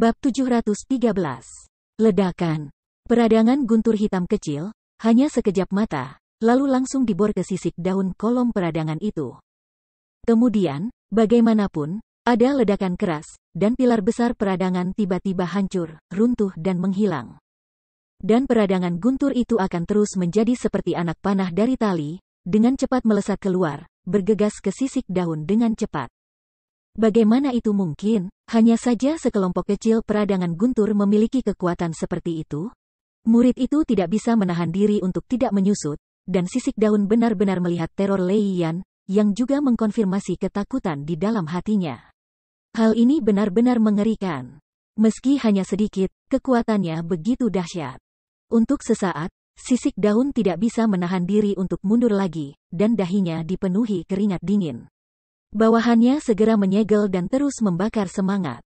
Bab 713. Ledakan. Peradangan guntur hitam kecil, hanya sekejap mata, lalu langsung dibor ke sisik daun kolom peradangan itu. Kemudian, bagaimanapun, ada ledakan keras, dan pilar besar peradangan tiba-tiba hancur, runtuh dan menghilang. Dan peradangan guntur itu akan terus menjadi seperti anak panah dari tali, dengan cepat melesat keluar, bergegas ke sisik daun dengan cepat. Bagaimana itu mungkin? Hanya saja sekelompok kecil peradangan guntur memiliki kekuatan seperti itu? Murid itu tidak bisa menahan diri untuk tidak menyusut, dan sisik daun benar-benar melihat teror Lei Yan, yang juga mengkonfirmasi ketakutan di dalam hatinya. Hal ini benar-benar mengerikan. Meski hanya sedikit, kekuatannya begitu dahsyat. Untuk sesaat, sisik daun tidak bisa menahan diri untuk mundur lagi, dan dahinya dipenuhi keringat dingin. Bawahannya segera menyegel dan terus membakar semangat.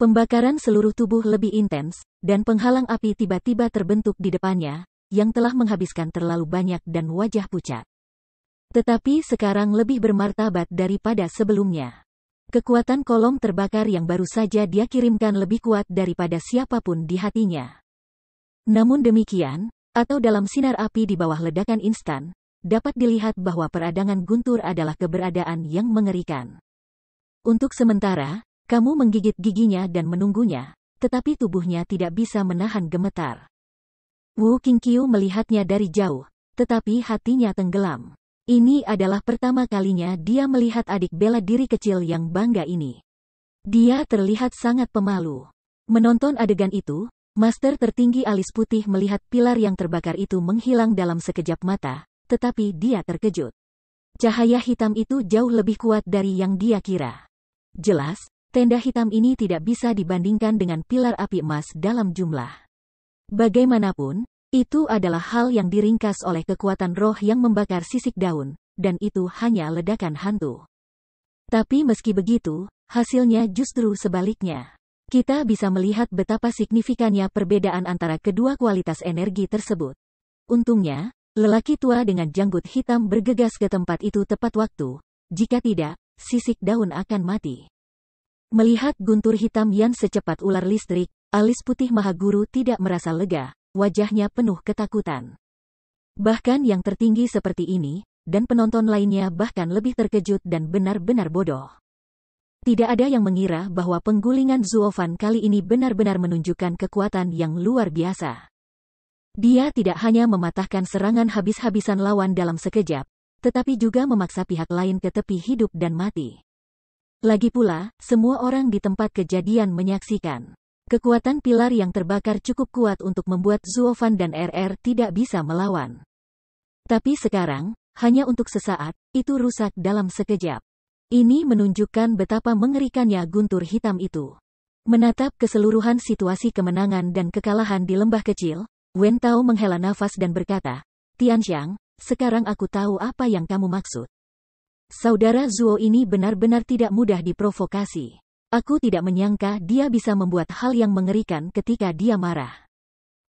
Pembakaran seluruh tubuh lebih intens, dan penghalang api tiba-tiba terbentuk di depannya, yang telah menghabiskan terlalu banyak dan wajah pucat. Tetapi sekarang lebih bermartabat daripada sebelumnya. Kekuatan kolom terbakar yang baru saja dia kirimkan lebih kuat daripada siapapun di hatinya. Namun demikian, atau dalam sinar api di bawah ledakan instan, dapat dilihat bahwa peradangan guntur adalah keberadaan yang mengerikan. Untuk sementara, kamu menggigit giginya dan menunggunya, tetapi tubuhnya tidak bisa menahan gemetar. Wu Qingqiu melihatnya dari jauh, tetapi hatinya tenggelam. Ini adalah pertama kalinya dia melihat adik bela diri kecil yang bangga ini. Dia terlihat sangat pemalu. Menonton adegan itu, Master tertinggi alis putih melihat pilar yang terbakar itu menghilang dalam sekejap mata, tetapi dia terkejut. Cahaya hitam itu jauh lebih kuat dari yang dia kira. Jelas, tenda hitam ini tidak bisa dibandingkan dengan pilar api emas dalam jumlah. Bagaimanapun, itu adalah hal yang diringkas oleh kekuatan roh yang membakar sisik daun, dan itu hanya ledakan hantu. Tapi meski begitu, hasilnya justru sebaliknya. Kita bisa melihat betapa signifikannya perbedaan antara kedua kualitas energi tersebut. Untungnya, lelaki tua dengan janggut hitam bergegas ke tempat itu tepat waktu, jika tidak, sisik daun akan mati. Melihat guntur hitam yang secepat ular listrik, alis putih Mahaguru tidak merasa lega, wajahnya penuh ketakutan. Bahkan yang tertinggi seperti ini, dan penonton lainnya bahkan lebih terkejut dan benar-benar bodoh. Tidak ada yang mengira bahwa penggulingan Zuofan kali ini benar-benar menunjukkan kekuatan yang luar biasa. Dia tidak hanya mematahkan serangan habis-habisan lawan dalam sekejap, tetapi juga memaksa pihak lain ke tepi hidup dan mati. Lagi pula, semua orang di tempat kejadian menyaksikan. Kekuatan pilar yang terbakar cukup kuat untuk membuat Zuofan dan RR tidak bisa melawan. Tapi sekarang, hanya untuk sesaat, itu rusak dalam sekejap. Ini menunjukkan betapa mengerikannya guntur hitam itu. Menatap keseluruhan situasi kemenangan dan kekalahan di lembah kecil, Wen Tao menghela nafas dan berkata, "Tianxiang, sekarang aku tahu apa yang kamu maksud. Saudara Zuo ini benar-benar tidak mudah diprovokasi. Aku tidak menyangka dia bisa membuat hal yang mengerikan ketika dia marah."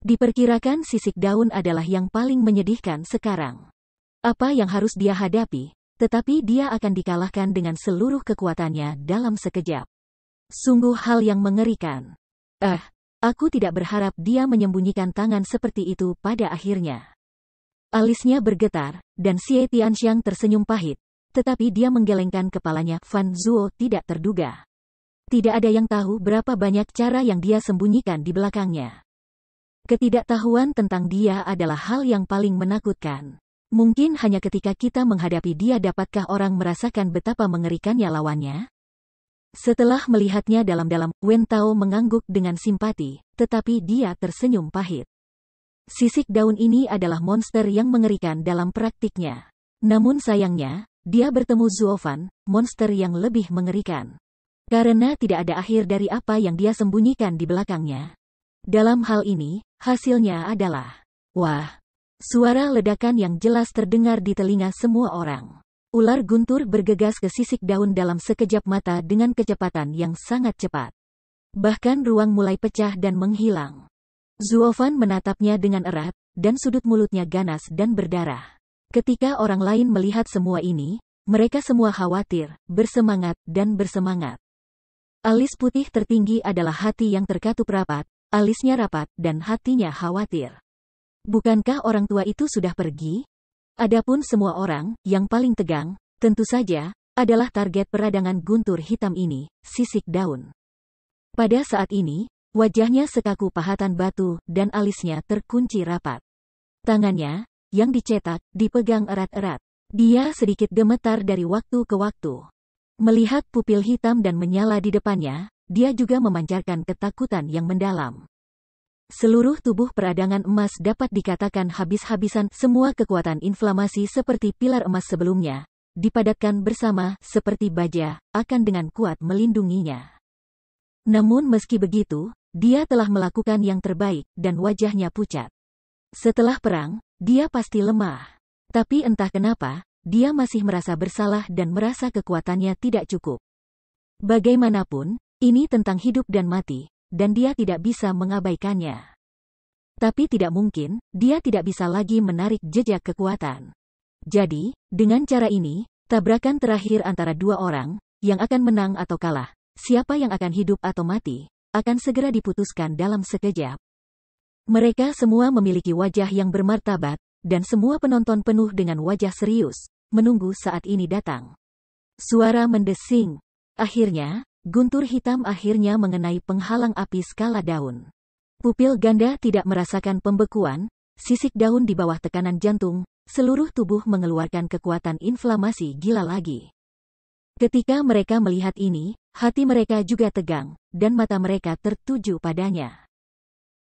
Diperkirakan sisik daun adalah yang paling menyedihkan sekarang. Apa yang harus dia hadapi, tetapi dia akan dikalahkan dengan seluruh kekuatannya dalam sekejap. Sungguh hal yang mengerikan. Aku tidak berharap dia menyembunyikan tangan seperti itu pada akhirnya. Alisnya bergetar, dan Xie Tianxiang tersenyum pahit, tetapi dia menggelengkan kepalanya. Fan Zuo tidak terduga. Tidak ada yang tahu berapa banyak cara yang dia sembunyikan di belakangnya. Ketidaktahuan tentang dia adalah hal yang paling menakutkan. Mungkin hanya ketika kita menghadapi dia dapatkah orang merasakan betapa mengerikannya lawannya? Setelah melihatnya dalam-dalam, Wen Tao mengangguk dengan simpati, tetapi dia tersenyum pahit. Sisik daun ini adalah monster yang mengerikan dalam praktiknya. Namun sayangnya, dia bertemu Zuofan, monster yang lebih mengerikan. Karena tidak ada akhir dari apa yang dia sembunyikan di belakangnya. Dalam hal ini, hasilnya adalah, wah! Suara ledakan yang jelas terdengar di telinga semua orang. Ular guntur bergegas ke sisik daun dalam sekejap mata dengan kecepatan yang sangat cepat. Bahkan ruang mulai pecah dan menghilang. Zuofan menatapnya dengan erat, dan sudut mulutnya ganas dan berdarah. Ketika orang lain melihat semua ini, mereka semua khawatir, bersemangat, dan bersemangat. Alis putih tertinggi adalah hati yang terkatup rapat, alisnya rapat dan hatinya khawatir. Bukankah orang tua itu sudah pergi? Adapun semua orang, yang paling tegang, tentu saja, adalah target peradangan guntur hitam ini, sisik daun. Pada saat ini, wajahnya sekaku pahatan batu dan alisnya terkunci rapat. Tangannya, yang dicetak, dipegang erat-erat. Dia sedikit gemetar dari waktu ke waktu. Melihat pupil hitam dan menyala di depannya, dia juga memancarkan ketakutan yang mendalam. Seluruh tubuh peradangan emas dapat dikatakan habis-habisan, semua kekuatan inflamasi seperti pilar emas sebelumnya, dipadatkan bersama, seperti baja, akan dengan kuat melindunginya. Namun meski begitu, dia telah melakukan yang terbaik, dan wajahnya pucat. Setelah perang, dia pasti lemah. Tapi entah kenapa, dia masih merasa bersalah dan merasa kekuatannya tidak cukup. Bagaimanapun, ini tentang hidup dan mati, dan dia tidak bisa mengabaikannya. Tapi tidak mungkin, dia tidak bisa lagi menarik jejak kekuatan. Jadi, dengan cara ini, tabrakan terakhir antara dua orang, yang akan menang atau kalah, siapa yang akan hidup atau mati, akan segera diputuskan dalam sekejap. Mereka semua memiliki wajah yang bermartabat, dan semua penonton penuh dengan wajah serius, menunggu saat ini datang. Suara mendesing. Akhirnya, guntur hitam akhirnya mengenai penghalang api skala daun. Pupil ganda tidak merasakan pembekuan, sisik daun di bawah tekanan jantung, seluruh tubuh mengeluarkan kekuatan inflamasi gila lagi. Ketika mereka melihat ini, hati mereka juga tegang, dan mata mereka tertuju padanya.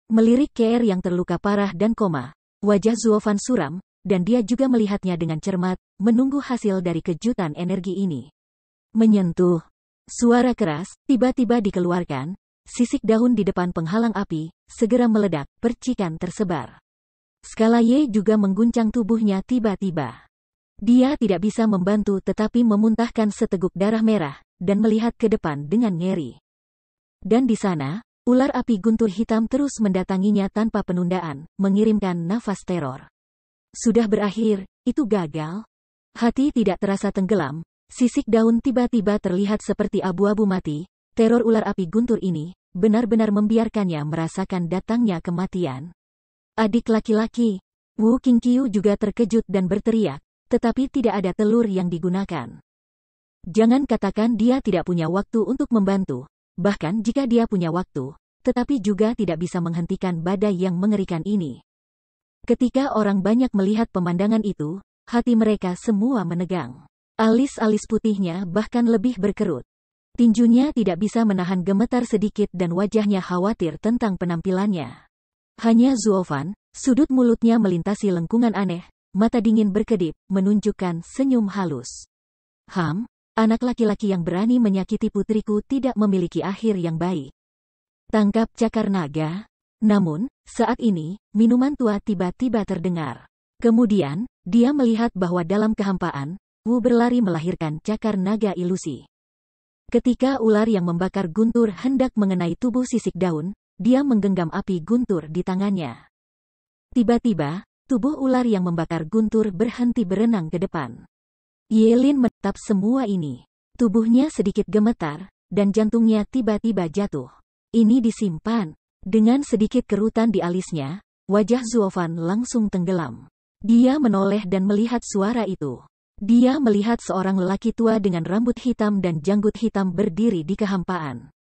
Melirik Keir yang terluka parah dan koma, wajah Zuofan suram, dan dia juga melihatnya dengan cermat, menunggu hasil dari kejutan energi ini. Menyentuh. Suara keras, tiba-tiba dikeluarkan, sisik daun di depan penghalang api, segera meledak, percikan tersebar. Skala Y juga mengguncang tubuhnya tiba-tiba. Dia tidak bisa membantu tetapi memuntahkan seteguk darah merah, dan melihat ke depan dengan ngeri. Dan di sana, ular api guntur hitam terus mendatanginya tanpa penundaan, mengirimkan nafas teror. Sudah berakhir, itu gagal. Hati tidak terasa tenggelam. Sisik daun tiba-tiba terlihat seperti abu-abu mati. Teror ular api guntur ini benar-benar membiarkannya merasakan datangnya kematian. Adik laki-laki, Wu Qingqiu juga terkejut dan berteriak, tetapi tidak ada telur yang digunakan. Jangan katakan dia tidak punya waktu untuk membantu, bahkan jika dia punya waktu, tetapi juga tidak bisa menghentikan badai yang mengerikan ini. Ketika orang banyak melihat pemandangan itu, hati mereka semua menegang. Alis-alis putihnya bahkan lebih berkerut. Tinjunya tidak bisa menahan gemetar sedikit dan wajahnya khawatir tentang penampilannya. Hanya Zuofan, sudut mulutnya melintasi lengkungan aneh, mata dingin berkedip, menunjukkan senyum halus. Anak laki-laki yang berani menyakiti putriku tidak memiliki akhir yang baik. Tangkap cakar naga. Namun, saat ini, minuman tua tiba-tiba terdengar. Kemudian, dia melihat bahwa dalam kehampaan, Wu berlari melahirkan cakar naga ilusi. Ketika ular yang membakar guntur hendak mengenai tubuh sisik daun, dia menggenggam api guntur di tangannya. Tiba-tiba, tubuh ular yang membakar guntur berhenti berenang ke depan. Yelin menatap semua ini. Tubuhnya sedikit gemetar, dan jantungnya tiba-tiba jatuh. Ini disimpan. Dengan sedikit kerutan di alisnya, wajah Zuofan langsung tenggelam. Dia menoleh dan melihat suara itu. Dia melihat seorang lelaki tua dengan rambut hitam dan janggut hitam berdiri di kehampaan.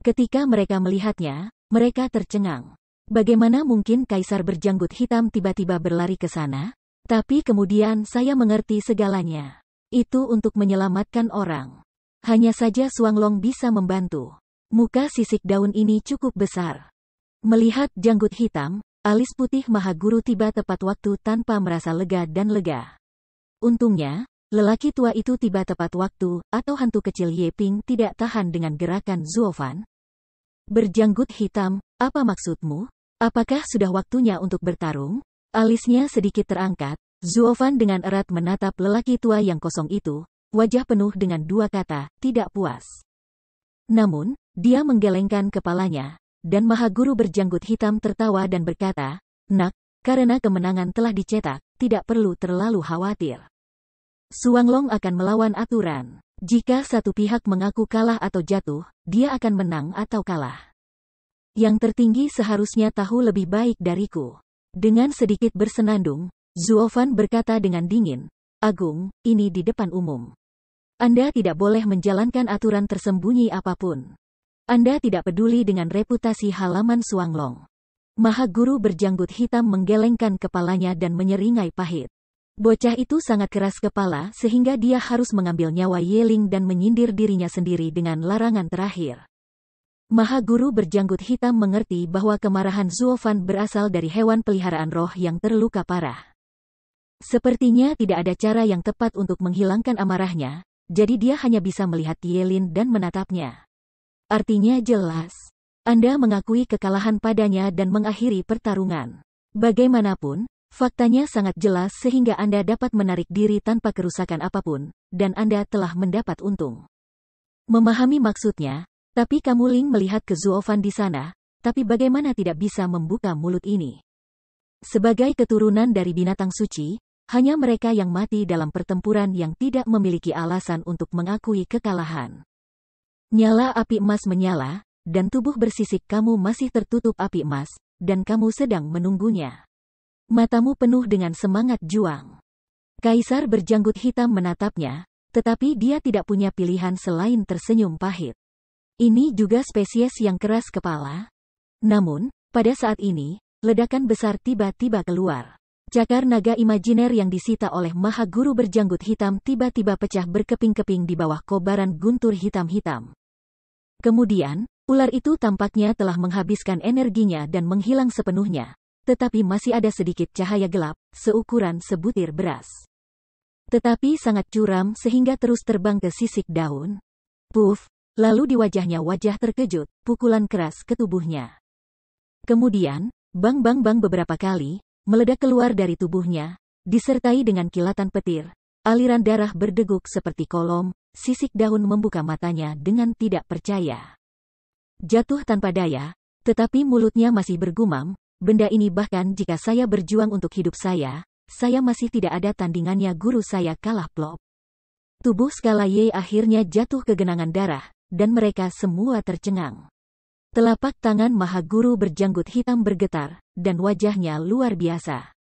Ketika mereka melihatnya, mereka tercengang. Bagaimana mungkin kaisar berjanggut hitam tiba-tiba berlari ke sana? Tapi kemudian saya mengerti segalanya. Itu untuk menyelamatkan orang. Hanya saja Xuanglong bisa membantu. Muka sisik daun ini cukup besar. Melihat janggut hitam, alis putih Maha Guru tiba tepat waktu tanpa merasa lega dan lega. Untungnya, lelaki tua itu tiba tepat waktu, atau hantu kecil Ye Ping tidak tahan dengan gerakan Zuofan. Berjanggut hitam, apa maksudmu? Apakah sudah waktunya untuk bertarung? Alisnya sedikit terangkat, Zuofan dengan erat menatap lelaki tua yang kosong itu, wajah penuh dengan dua kata, tidak puas. Namun, dia menggelengkan kepalanya, dan Maha Guru berjanggut hitam tertawa dan berkata, "Nak, karena kemenangan telah dicetak, tidak perlu terlalu khawatir. Xuanglong akan melawan aturan. Jika satu pihak mengaku kalah atau jatuh, dia akan menang atau kalah. Yang tertinggi seharusnya tahu lebih baik dariku. Dengan sedikit bersenandung, Zuovan berkata dengan dingin, Agung, ini di depan umum. Anda tidak boleh menjalankan aturan tersembunyi apapun. Anda tidak peduli dengan reputasi halaman Suanglong. Maha Guru berjanggut hitam menggelengkan kepalanya dan menyeringai pahit. Bocah itu sangat keras kepala sehingga dia harus mengambil nyawa Yeling dan menyindir dirinya sendiri dengan larangan terakhir. Maha Guru berjanggut hitam mengerti bahwa kemarahan Zuovan berasal dari hewan peliharaan roh yang terluka parah. Sepertinya tidak ada cara yang tepat untuk menghilangkan amarahnya, jadi dia hanya bisa melihat Yelin dan menatapnya. Artinya jelas, Anda mengakui kekalahan padanya dan mengakhiri pertarungan. Bagaimanapun, faktanya sangat jelas sehingga Anda dapat menarik diri tanpa kerusakan apapun, dan Anda telah mendapat untung. Memahami maksudnya, tapi kamu Ling melihat ke Zuovan di sana, tapi bagaimana tidak bisa membuka mulut ini? Sebagai keturunan dari binatang suci, hanya mereka yang mati dalam pertempuran yang tidak memiliki alasan untuk mengakui kekalahan. Nyala api emas menyala, dan tubuh bersisik kamu masih tertutup api emas, dan kamu sedang menunggunya. Matamu penuh dengan semangat juang. Kaisar berjanggut hitam menatapnya, tetapi dia tidak punya pilihan selain tersenyum pahit. Ini juga spesies yang keras kepala. Namun, pada saat ini, ledakan besar tiba-tiba keluar. Cakar naga imajiner yang disita oleh Maha Guru berjanggut hitam tiba-tiba pecah berkeping-keping di bawah kobaran guntur hitam-hitam. Kemudian, ular itu tampaknya telah menghabiskan energinya dan menghilang sepenuhnya. Tetapi masih ada sedikit cahaya gelap, seukuran sebutir beras. Tetapi sangat curam sehingga terus terbang ke sisik daun. Puff, lalu di wajahnya wajah terkejut, pukulan keras ke tubuhnya. Kemudian, bang-bang-bang beberapa kali, meledak keluar dari tubuhnya, disertai dengan kilatan petir, aliran darah berdeguk seperti kolom, sisik daun membuka matanya dengan tidak percaya. Jatuh tanpa daya, tetapi mulutnya masih bergumam, benda ini bahkan jika saya berjuang untuk hidup saya masih tidak ada tandingannya guru saya kalah plop. Tubuh skala Y akhirnya jatuh ke genangan darah, dan mereka semua tercengang. Telapak tangan Maha Guru berjanggut hitam bergetar, dan wajahnya luar biasa.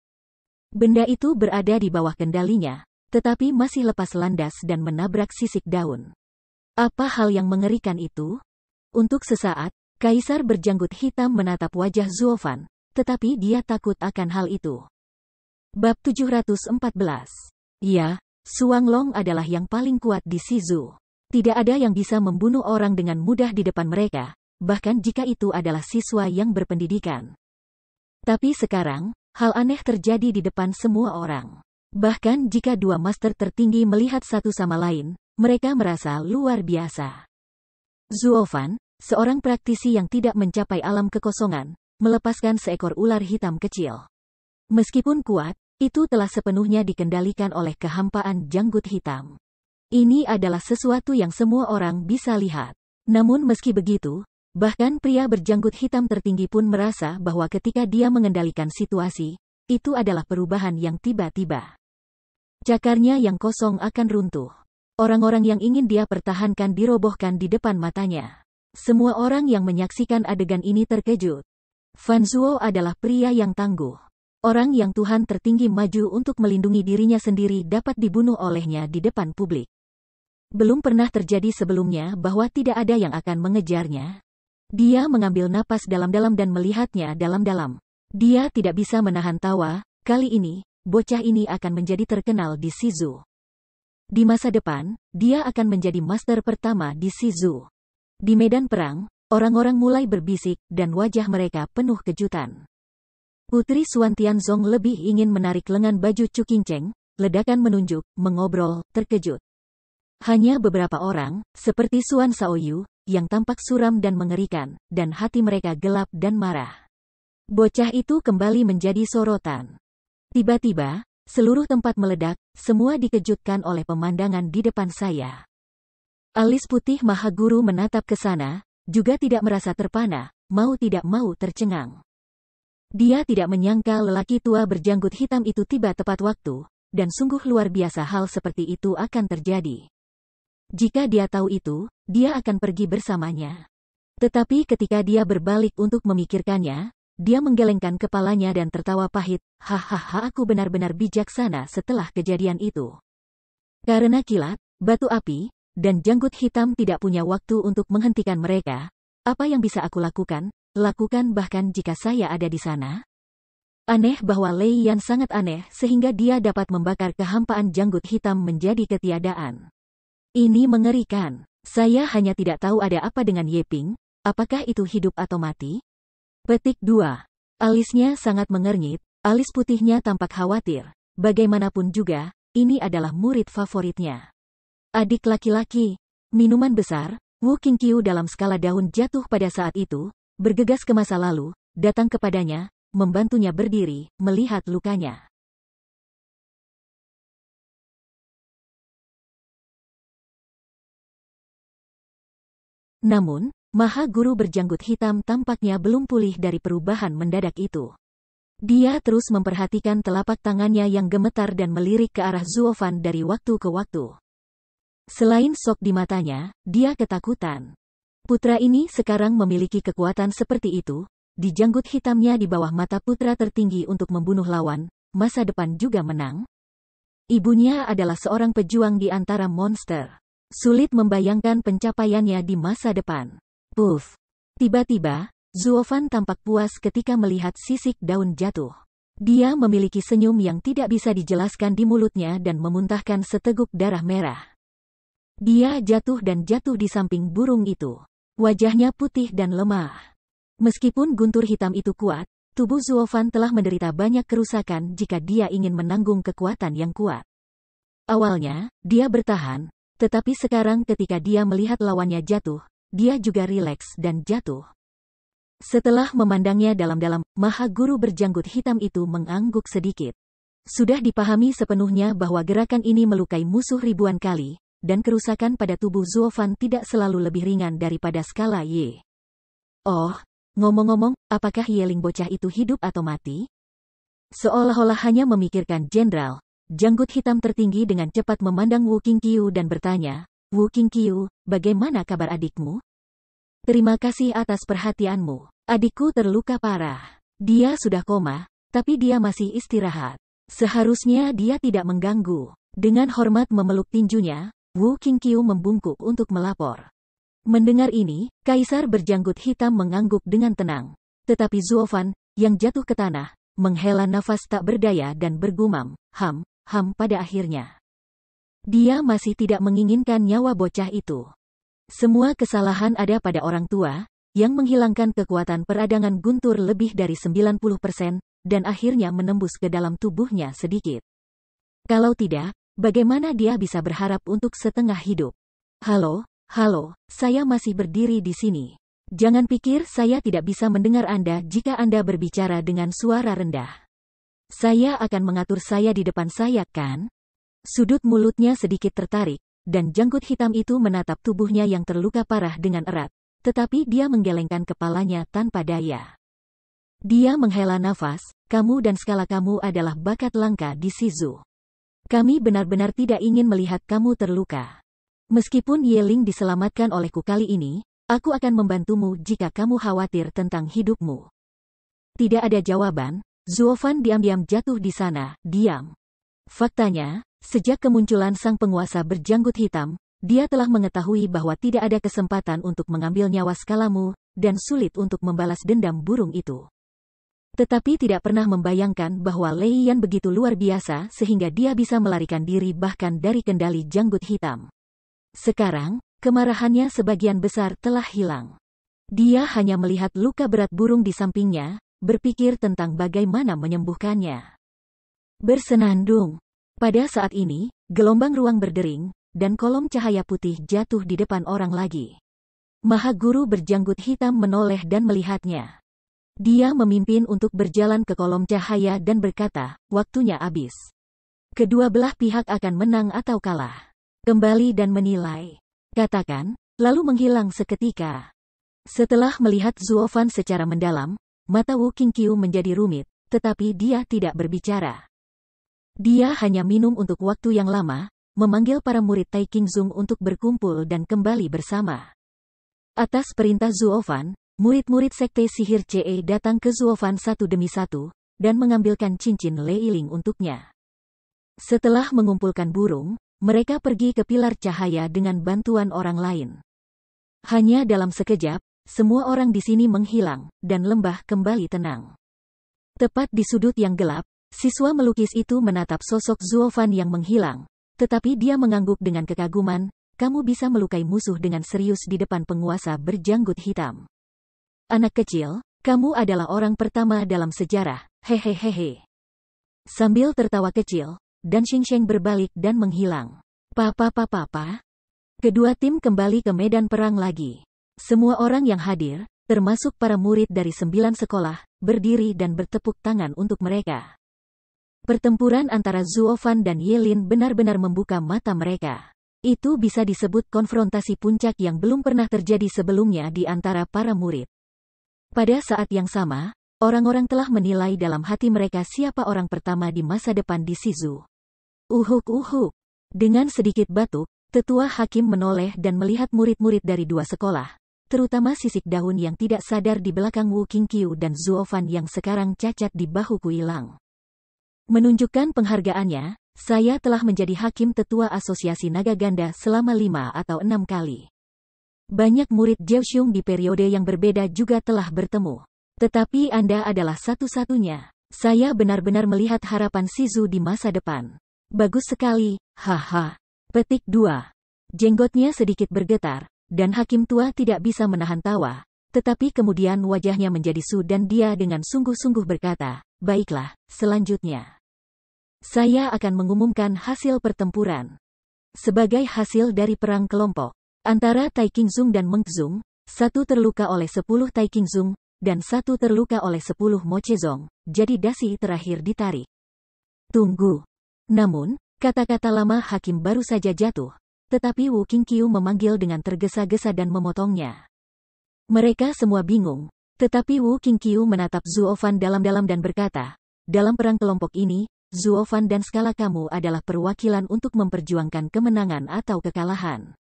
Benda itu berada di bawah kendalinya, tetapi masih lepas landas dan menabrak sisik daun. Apa hal yang mengerikan itu? Untuk sesaat, Kaisar berjanggut hitam menatap wajah Zuovan, tetapi dia takut akan hal itu. Bab 714. Ya, Suanglong adalah yang paling kuat di Shizu. Tidak ada yang bisa membunuh orang dengan mudah di depan mereka, bahkan jika itu adalah siswa yang berpendidikan. Tapi sekarang, hal aneh terjadi di depan semua orang. Bahkan jika dua master tertinggi melihat satu sama lain, mereka merasa luar biasa. Zuovan, seorang praktisi yang tidak mencapai alam kekosongan, melepaskan seekor ular hitam kecil. Meskipun kuat, itu telah sepenuhnya dikendalikan oleh kehampaan janggut hitam. Ini adalah sesuatu yang semua orang bisa lihat. Namun meski begitu, bahkan pria berjanggut hitam tertinggi pun merasa bahwa ketika dia mengendalikan situasi, itu adalah perubahan yang tiba-tiba. Cakarnya yang kosong akan runtuh. Orang-orang yang ingin dia pertahankan dirobohkan di depan matanya. Semua orang yang menyaksikan adegan ini terkejut. Fan Zuo adalah pria yang tangguh. Orang yang Tuhan tertinggi maju untuk melindungi dirinya sendiri dapat dibunuh olehnya di depan publik. Belum pernah terjadi sebelumnya bahwa tidak ada yang akan mengejarnya. Dia mengambil napas dalam-dalam dan melihatnya dalam-dalam. Dia tidak bisa menahan tawa, kali ini, bocah ini akan menjadi terkenal di Shizu. Di masa depan, dia akan menjadi master pertama di Shizu. Di medan perang, orang-orang mulai berbisik, dan wajah mereka penuh kejutan. Putri Suan Tianzong lebih ingin menarik lengan baju Chu Qingcheng, ledakan menunjuk, mengobrol, terkejut. Hanya beberapa orang, seperti Suan Shaoyu, yang tampak suram dan mengerikan, dan hati mereka gelap dan marah. Bocah itu kembali menjadi sorotan. Tiba-tiba, seluruh tempat meledak, semua dikejutkan oleh pemandangan di depan saya. Alis putih Maha Guru menatap ke sana, juga tidak merasa terpana, mau tidak mau tercengang. Dia tidak menyangka lelaki tua berjanggut hitam itu tiba tepat waktu, dan sungguh luar biasa hal seperti itu akan terjadi. Jika dia tahu itu, dia akan pergi bersamanya. Tetapi ketika dia berbalik untuk memikirkannya, dia menggelengkan kepalanya dan tertawa pahit. Hahaha, aku benar-benar bijaksana setelah kejadian itu. Karena kilat, batu api, dan janggut hitam tidak punya waktu untuk menghentikan mereka, apa yang bisa aku lakukan? Lakukan bahkan jika saya ada di sana? Aneh bahwa Lei Yan sangat aneh sehingga dia dapat membakar kehampaan janggut hitam menjadi ketiadaan. Ini mengerikan. Saya hanya tidak tahu ada apa dengan Ye Ping, apakah itu hidup atau mati? Petik 2. Alisnya sangat mengernyit, alis putihnya tampak khawatir. Bagaimanapun juga, ini adalah murid favoritnya. Adik laki-laki. Minuman besar, Wu Qingqiu dalam skala daun jatuh pada saat itu, bergegas ke masa lalu, datang kepadanya, membantunya berdiri, melihat lukanya. Namun, Maha Guru berjanggut hitam tampaknya belum pulih dari perubahan mendadak itu. Dia terus memperhatikan telapak tangannya yang gemetar dan melirik ke arah Zuofan dari waktu ke waktu. Selain sok di matanya, dia ketakutan. Putra ini sekarang memiliki kekuatan seperti itu, di janggut hitamnya di bawah mata putra tertinggi untuk membunuh lawan, masa depan juga menang. Ibunya adalah seorang pejuang di antara monster. Sulit membayangkan pencapaiannya di masa depan. Puff. Tiba-tiba, Zuofan tampak puas ketika melihat sisik daun jatuh. Dia memiliki senyum yang tidak bisa dijelaskan di mulutnya dan memuntahkan seteguk darah merah. Dia jatuh dan jatuh di samping burung itu. Wajahnya putih dan lemah. Meskipun guntur hitam itu kuat, tubuh Zuofan telah menderita banyak kerusakan jika dia ingin menanggung kekuatan yang kuat. Awalnya, dia bertahan, tetapi sekarang ketika dia melihat lawannya jatuh, dia juga rileks dan jatuh. Setelah memandangnya dalam-dalam, Maha Guru berjanggut hitam itu mengangguk sedikit. Sudah dipahami sepenuhnya bahwa gerakan ini melukai musuh ribuan kali, dan kerusakan pada tubuh Zuofan tidak selalu lebih ringan daripada skala Y. Oh, ngomong-ngomong, apakah Yeling bocah itu hidup atau mati? Seolah-olah hanya memikirkan jenderal, janggut hitam tertinggi dengan cepat memandang Wu Qingqiu dan bertanya, Wu Qingqiu, bagaimana kabar adikmu? Terima kasih atas perhatianmu. Adikku terluka parah. Dia sudah koma, tapi dia masih istirahat. Seharusnya dia tidak mengganggu. Dengan hormat memeluk tinjunya, Wu Qingqiu membungkuk untuk melapor. Mendengar ini, Kaisar berjanggut hitam mengangguk dengan tenang. Tetapi Zuofan, yang jatuh ke tanah, menghela nafas tak berdaya dan bergumam, ham pada akhirnya. Dia masih tidak menginginkan nyawa bocah itu. Semua kesalahan ada pada orang tua, yang menghilangkan kekuatan peradangan guntur lebih dari 90%, dan akhirnya menembus ke dalam tubuhnya sedikit. Kalau tidak, bagaimana dia bisa berharap untuk setengah hidup? Halo, saya masih berdiri di sini. Jangan pikir saya tidak bisa mendengar Anda jika Anda berbicara dengan suara rendah. Saya akan mengatur saya di depan saya, kan? Sudut mulutnya sedikit tertarik, dan janggut hitam itu menatap tubuhnya yang terluka parah dengan erat, tetapi dia menggelengkan kepalanya tanpa daya. Dia menghela nafas, kamu dan skala kamu adalah bakat langka di Shizu. Kami benar-benar tidak ingin melihat kamu terluka. Meskipun Yeling diselamatkan olehku kali ini, aku akan membantumu jika kamu khawatir tentang hidupmu. Tidak ada jawaban, Zuofan diam-diam jatuh di sana, diam. Faktanya, sejak kemunculan sang penguasa berjanggut hitam, dia telah mengetahui bahwa tidak ada kesempatan untuk mengambil nyawa skalamu, dan sulit untuk membalas dendam burung itu. Tetapi tidak pernah membayangkan bahwa Lei Yan begitu luar biasa sehingga dia bisa melarikan diri bahkan dari kendali janggut hitam. Sekarang, kemarahannya sebagian besar telah hilang. Dia hanya melihat luka berat burung di sampingnya, berpikir tentang bagaimana menyembuhkannya. Bersenandung. Pada saat ini, gelombang ruang berdering, dan kolom cahaya putih jatuh di depan orang lagi. Maha Guru berjanggut hitam menoleh dan melihatnya. Dia memimpin untuk berjalan ke kolom cahaya dan berkata, waktunya habis. Kedua belah pihak akan menang atau kalah. Kembali dan menilai. Katakan, lalu menghilang seketika. Setelah melihat Zuofan secara mendalam, mata Wu Qingqiu menjadi rumit, tetapi dia tidak berbicara. Dia hanya minum untuk waktu yang lama, memanggil para murid Tai Qingzong untuk berkumpul dan kembali bersama. Atas perintah Zuofan, murid-murid sekte sihir CE datang ke Zuofan satu demi satu, dan mengambilkan cincin Leiling untuknya. Setelah mengumpulkan burung, mereka pergi ke pilar cahaya dengan bantuan orang lain. Hanya dalam sekejap, semua orang di sini menghilang, dan lembah kembali tenang. Tepat di sudut yang gelap, siswa melukis itu menatap sosok Zuofan yang menghilang, tetapi dia mengangguk dengan kekaguman. Kamu bisa melukai musuh dengan serius di depan penguasa berjanggut hitam. Anak kecil, kamu adalah orang pertama dalam sejarah, hehehehe. Sambil tertawa kecil, Dan Xingsheng berbalik dan menghilang. Papa. Kedua tim kembali ke medan perang lagi. Semua orang yang hadir, termasuk para murid dari 9 sekolah, berdiri dan bertepuk tangan untuk mereka. Pertempuran antara Zuofan dan Yelin benar-benar membuka mata mereka. Itu bisa disebut konfrontasi puncak yang belum pernah terjadi sebelumnya di antara para murid. Pada saat yang sama, orang-orang telah menilai dalam hati mereka siapa orang pertama di masa depan di Shizu. Uhuk. Dengan sedikit batuk, tetua hakim menoleh dan melihat murid-murid dari 2 sekolah, terutama sisik daun yang tidak sadar di belakang Wu Qingqiu dan Zuofan yang sekarang cacat di bahu Kuilang. Menunjukkan penghargaannya, saya telah menjadi hakim tetua Asosiasi Naga Ganda selama 5 atau 6 kali. Banyak murid Jiaoxiong di periode yang berbeda juga telah bertemu. Tetapi Anda adalah satu-satunya. Saya benar-benar melihat harapan Shizu di masa depan. Bagus sekali, haha. Petik 2. Jenggotnya sedikit bergetar, dan hakim tua tidak bisa menahan tawa. Tetapi kemudian wajahnya menjadi su dan dia dengan sungguh-sungguh berkata, baiklah, selanjutnya. Saya akan mengumumkan hasil pertempuran. Sebagai hasil dari perang kelompok antara Tai Qingzong dan Meng Zong, 1 terluka oleh 10 Tai Qingzong, dan 1 terluka oleh 10 Mo Chezong, jadi dasi terakhir ditarik. Tunggu. Namun, kata-kata lama hakim baru saja jatuh, tetapi Wu Qingqiu memanggil dengan tergesa-gesa dan memotongnya. Mereka semua bingung, tetapi Wu Qingqiu menatap Zuofan dalam-dalam dan berkata, dalam perang kelompok ini, Zuofan dan skala kamu adalah perwakilan untuk memperjuangkan kemenangan atau kekalahan.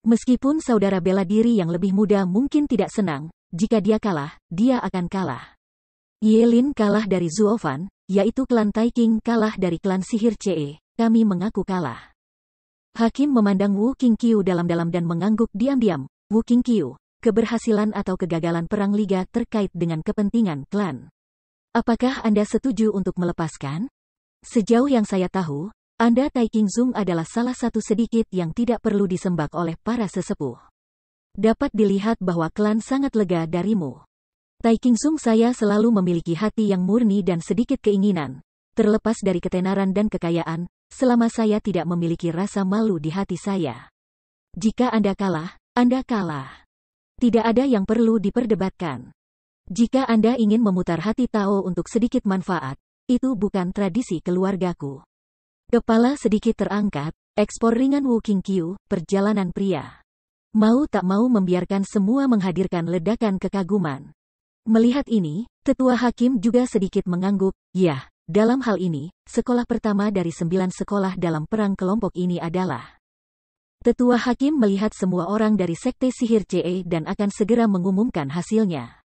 Meskipun saudara bela diri yang lebih muda mungkin tidak senang, jika dia kalah, dia akan kalah. Yelin kalah dari Zuofan, yaitu klan Taiking kalah dari klan sihir CE, kami mengaku kalah. Hakim memandang Wu Qingqiu dalam-dalam dan mengangguk diam-diam. Wu Qingqiu, keberhasilan atau kegagalan perang liga terkait dengan kepentingan klan. Apakah Anda setuju untuk melepaskan? Sejauh yang saya tahu, Anda Tai Qingzong adalah salah satu sedikit yang tidak perlu disembah oleh para sesepuh. Dapat dilihat bahwa klan sangat lega darimu. Tai Qingzong saya selalu memiliki hati yang murni dan sedikit keinginan. Terlepas dari ketenaran dan kekayaan, selama saya tidak memiliki rasa malu di hati saya. Jika Anda kalah, Anda kalah. Tidak ada yang perlu diperdebatkan. Jika Anda ingin memutar hati Tao untuk sedikit manfaat, itu bukan tradisi keluargaku. Kepala sedikit terangkat, ekspor ringan Wu Qingqiu, perjalanan pria. Mau tak mau membiarkan semua menghadirkan ledakan kekaguman. Melihat ini, tetua hakim juga sedikit mengangguk, ya, dalam hal ini, sekolah pertama dari 9 sekolah dalam perang kelompok ini adalah. Tetua hakim melihat semua orang dari sekte sihir CE dan akan segera mengumumkan hasilnya.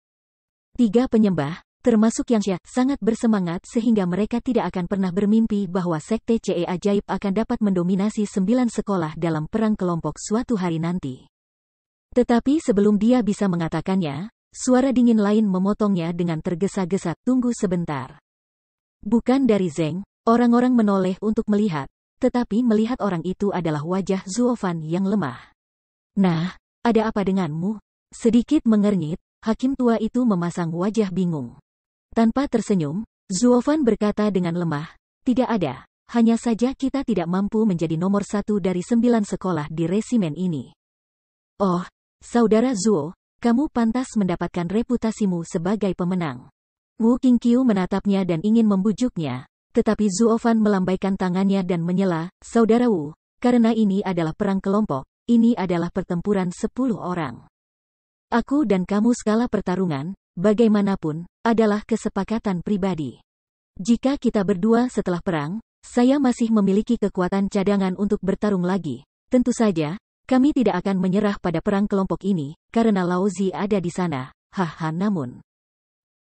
3 penyembah, termasuk Yang Xia, sangat bersemangat sehingga mereka tidak akan pernah bermimpi bahwa sekte CE ajaib akan dapat mendominasi 9 sekolah dalam perang kelompok suatu hari nanti. Tetapi sebelum dia bisa mengatakannya, suara dingin lain memotongnya dengan tergesa-gesa, tunggu sebentar. Bukan dari Zeng, orang-orang menoleh untuk melihat, tetapi melihat orang itu adalah wajah Zuofan yang lemah. Nah, ada apa denganmu? Sedikit mengernyit, hakim tua itu memasang wajah bingung. Tanpa tersenyum, Zuofan berkata dengan lemah, tidak ada, hanya saja kita tidak mampu menjadi nomor 1 dari 9 sekolah di resimen ini. Oh, saudara Zuo, kamu pantas mendapatkan reputasimu sebagai pemenang. Wu Qingqiu menatapnya dan ingin membujuknya, tetapi Zuofan melambaikan tangannya dan menyela, saudara Wu, karena ini adalah perang kelompok, ini adalah pertempuran 10 orang. Aku dan kamu skala pertarungan, bagaimanapun, adalah kesepakatan pribadi. Jika kita berdua setelah perang, saya masih memiliki kekuatan cadangan untuk bertarung lagi. Tentu saja, kami tidak akan menyerah pada perang kelompok ini, karena Lao Zi ada di sana. Haha, namun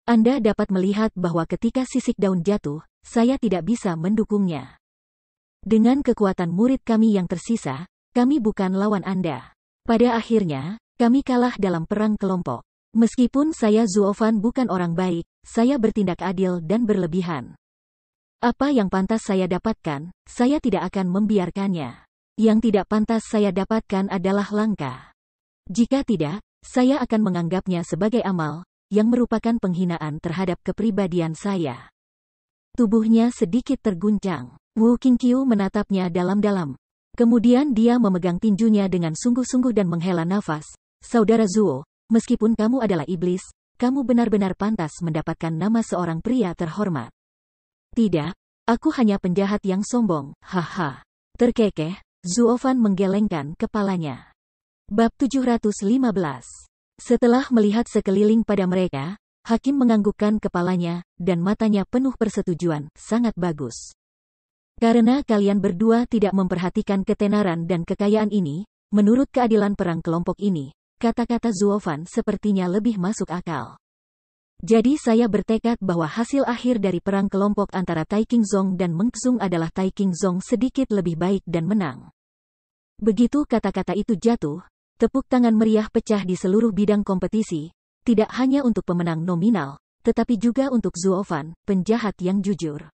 Anda dapat melihat bahwa ketika sisik daun jatuh, saya tidak bisa mendukungnya. Dengan kekuatan murid kami yang tersisa, kami bukan lawan Anda. Pada akhirnya, kami kalah dalam perang kelompok. Meskipun saya Zuofan bukan orang baik, saya bertindak adil dan berlebihan. Apa yang pantas saya dapatkan, saya tidak akan membiarkannya. Yang tidak pantas saya dapatkan adalah langka. Jika tidak, saya akan menganggapnya sebagai amal, yang merupakan penghinaan terhadap kepribadian saya. Tubuhnya sedikit terguncang. Wu Qingqiu menatapnya dalam-dalam. Kemudian dia memegang tinjunya dengan sungguh-sungguh dan menghela nafas. Saudara Zuo, meskipun kamu adalah iblis, kamu benar-benar pantas mendapatkan nama seorang pria terhormat. Tidak, aku hanya penjahat yang sombong, haha. Terkekeh, Zuofan menggelengkan kepalanya. Bab 715. Setelah melihat sekeliling pada mereka, Hakim menganggukkan kepalanya, dan matanya penuh persetujuan, sangat bagus. Karena kalian berdua tidak memperhatikan ketenaran dan kekayaan ini, menurut keadilan perang kelompok ini, kata-kata Zuofan sepertinya lebih masuk akal. Jadi saya bertekad bahwa hasil akhir dari perang kelompok antara Tai Qingzong dan Meng Xun adalah Tai Qingzong sedikit lebih baik dan menang. Begitu kata-kata itu jatuh, tepuk tangan meriah pecah di seluruh bidang kompetisi, tidak hanya untuk pemenang nominal, tetapi juga untuk Zuofan, penjahat yang jujur.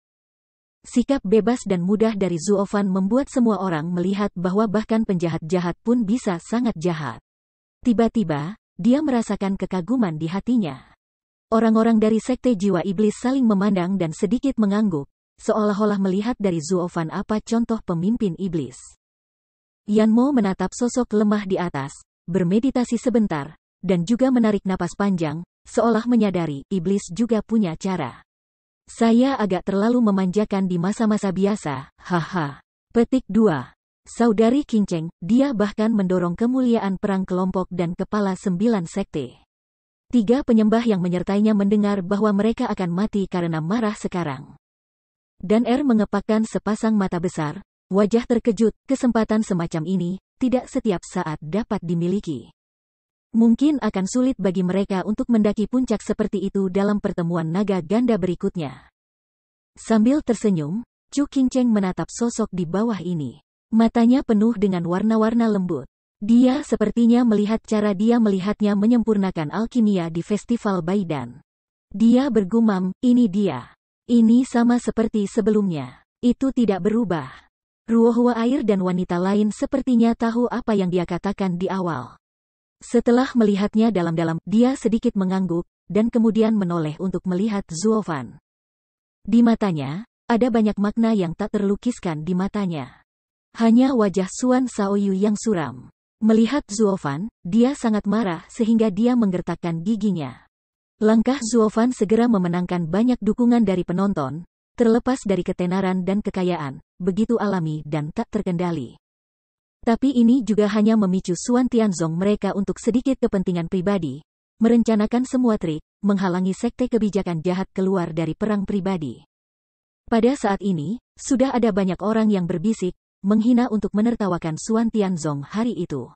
Sikap bebas dan mudah dari Zuofan membuat semua orang melihat bahwa bahkan penjahat jahat pun bisa sangat jahat. Tiba-tiba, dia merasakan kekaguman di hatinya. Orang-orang dari Sekte Jiwa Iblis saling memandang dan sedikit mengangguk, seolah-olah melihat dari Zuofan apa contoh pemimpin iblis. Yanmo menatap sosok lemah di atas, bermeditasi sebentar, dan juga menarik napas panjang, seolah menyadari iblis juga punya cara. Saya agak terlalu memanjakan di masa-masa biasa, haha. Petik 2. Saudari Qinceng, dia bahkan mendorong kemuliaan perang kelompok dan kepala 9 sekte. 3 penyembah yang menyertainya mendengar bahwa mereka akan mati karena marah sekarang. Dan mengepakkan sepasang mata besar, wajah terkejut, kesempatan semacam ini, tidak setiap saat dapat dimiliki. Mungkin akan sulit bagi mereka untuk mendaki puncak seperti itu dalam pertemuan naga ganda berikutnya. Sambil tersenyum, Chu Qinceng menatap sosok di bawah ini. Matanya penuh dengan warna-warna lembut. Dia sepertinya melihat cara dia melihatnya menyempurnakan alkimia di Festival Baidan. Dia bergumam, ini dia. Ini sama seperti sebelumnya. Itu tidak berubah. Ruohwa air dan wanita lain sepertinya tahu apa yang dia katakan di awal. Setelah melihatnya dalam-dalam, dia sedikit mengangguk, dan kemudian menoleh untuk melihat Zuofan. Di matanya, ada banyak makna yang tak terlukiskan di matanya. Hanya wajah Suan Shaoyu yang suram. Melihat Zuofan, dia sangat marah sehingga dia menggertakkan giginya. Langkah Zuofan segera memenangkan banyak dukungan dari penonton, terlepas dari ketenaran dan kekayaan, begitu alami dan tak terkendali. Tapi ini juga hanya memicu Suan Tianzong mereka untuk sedikit kepentingan pribadi, merencanakan semua trik, menghalangi sekte kebijakan jahat keluar dari perang pribadi. Pada saat ini, sudah ada banyak orang yang berbisik, menghina untuk menertawakan Suan Tianzong hari itu.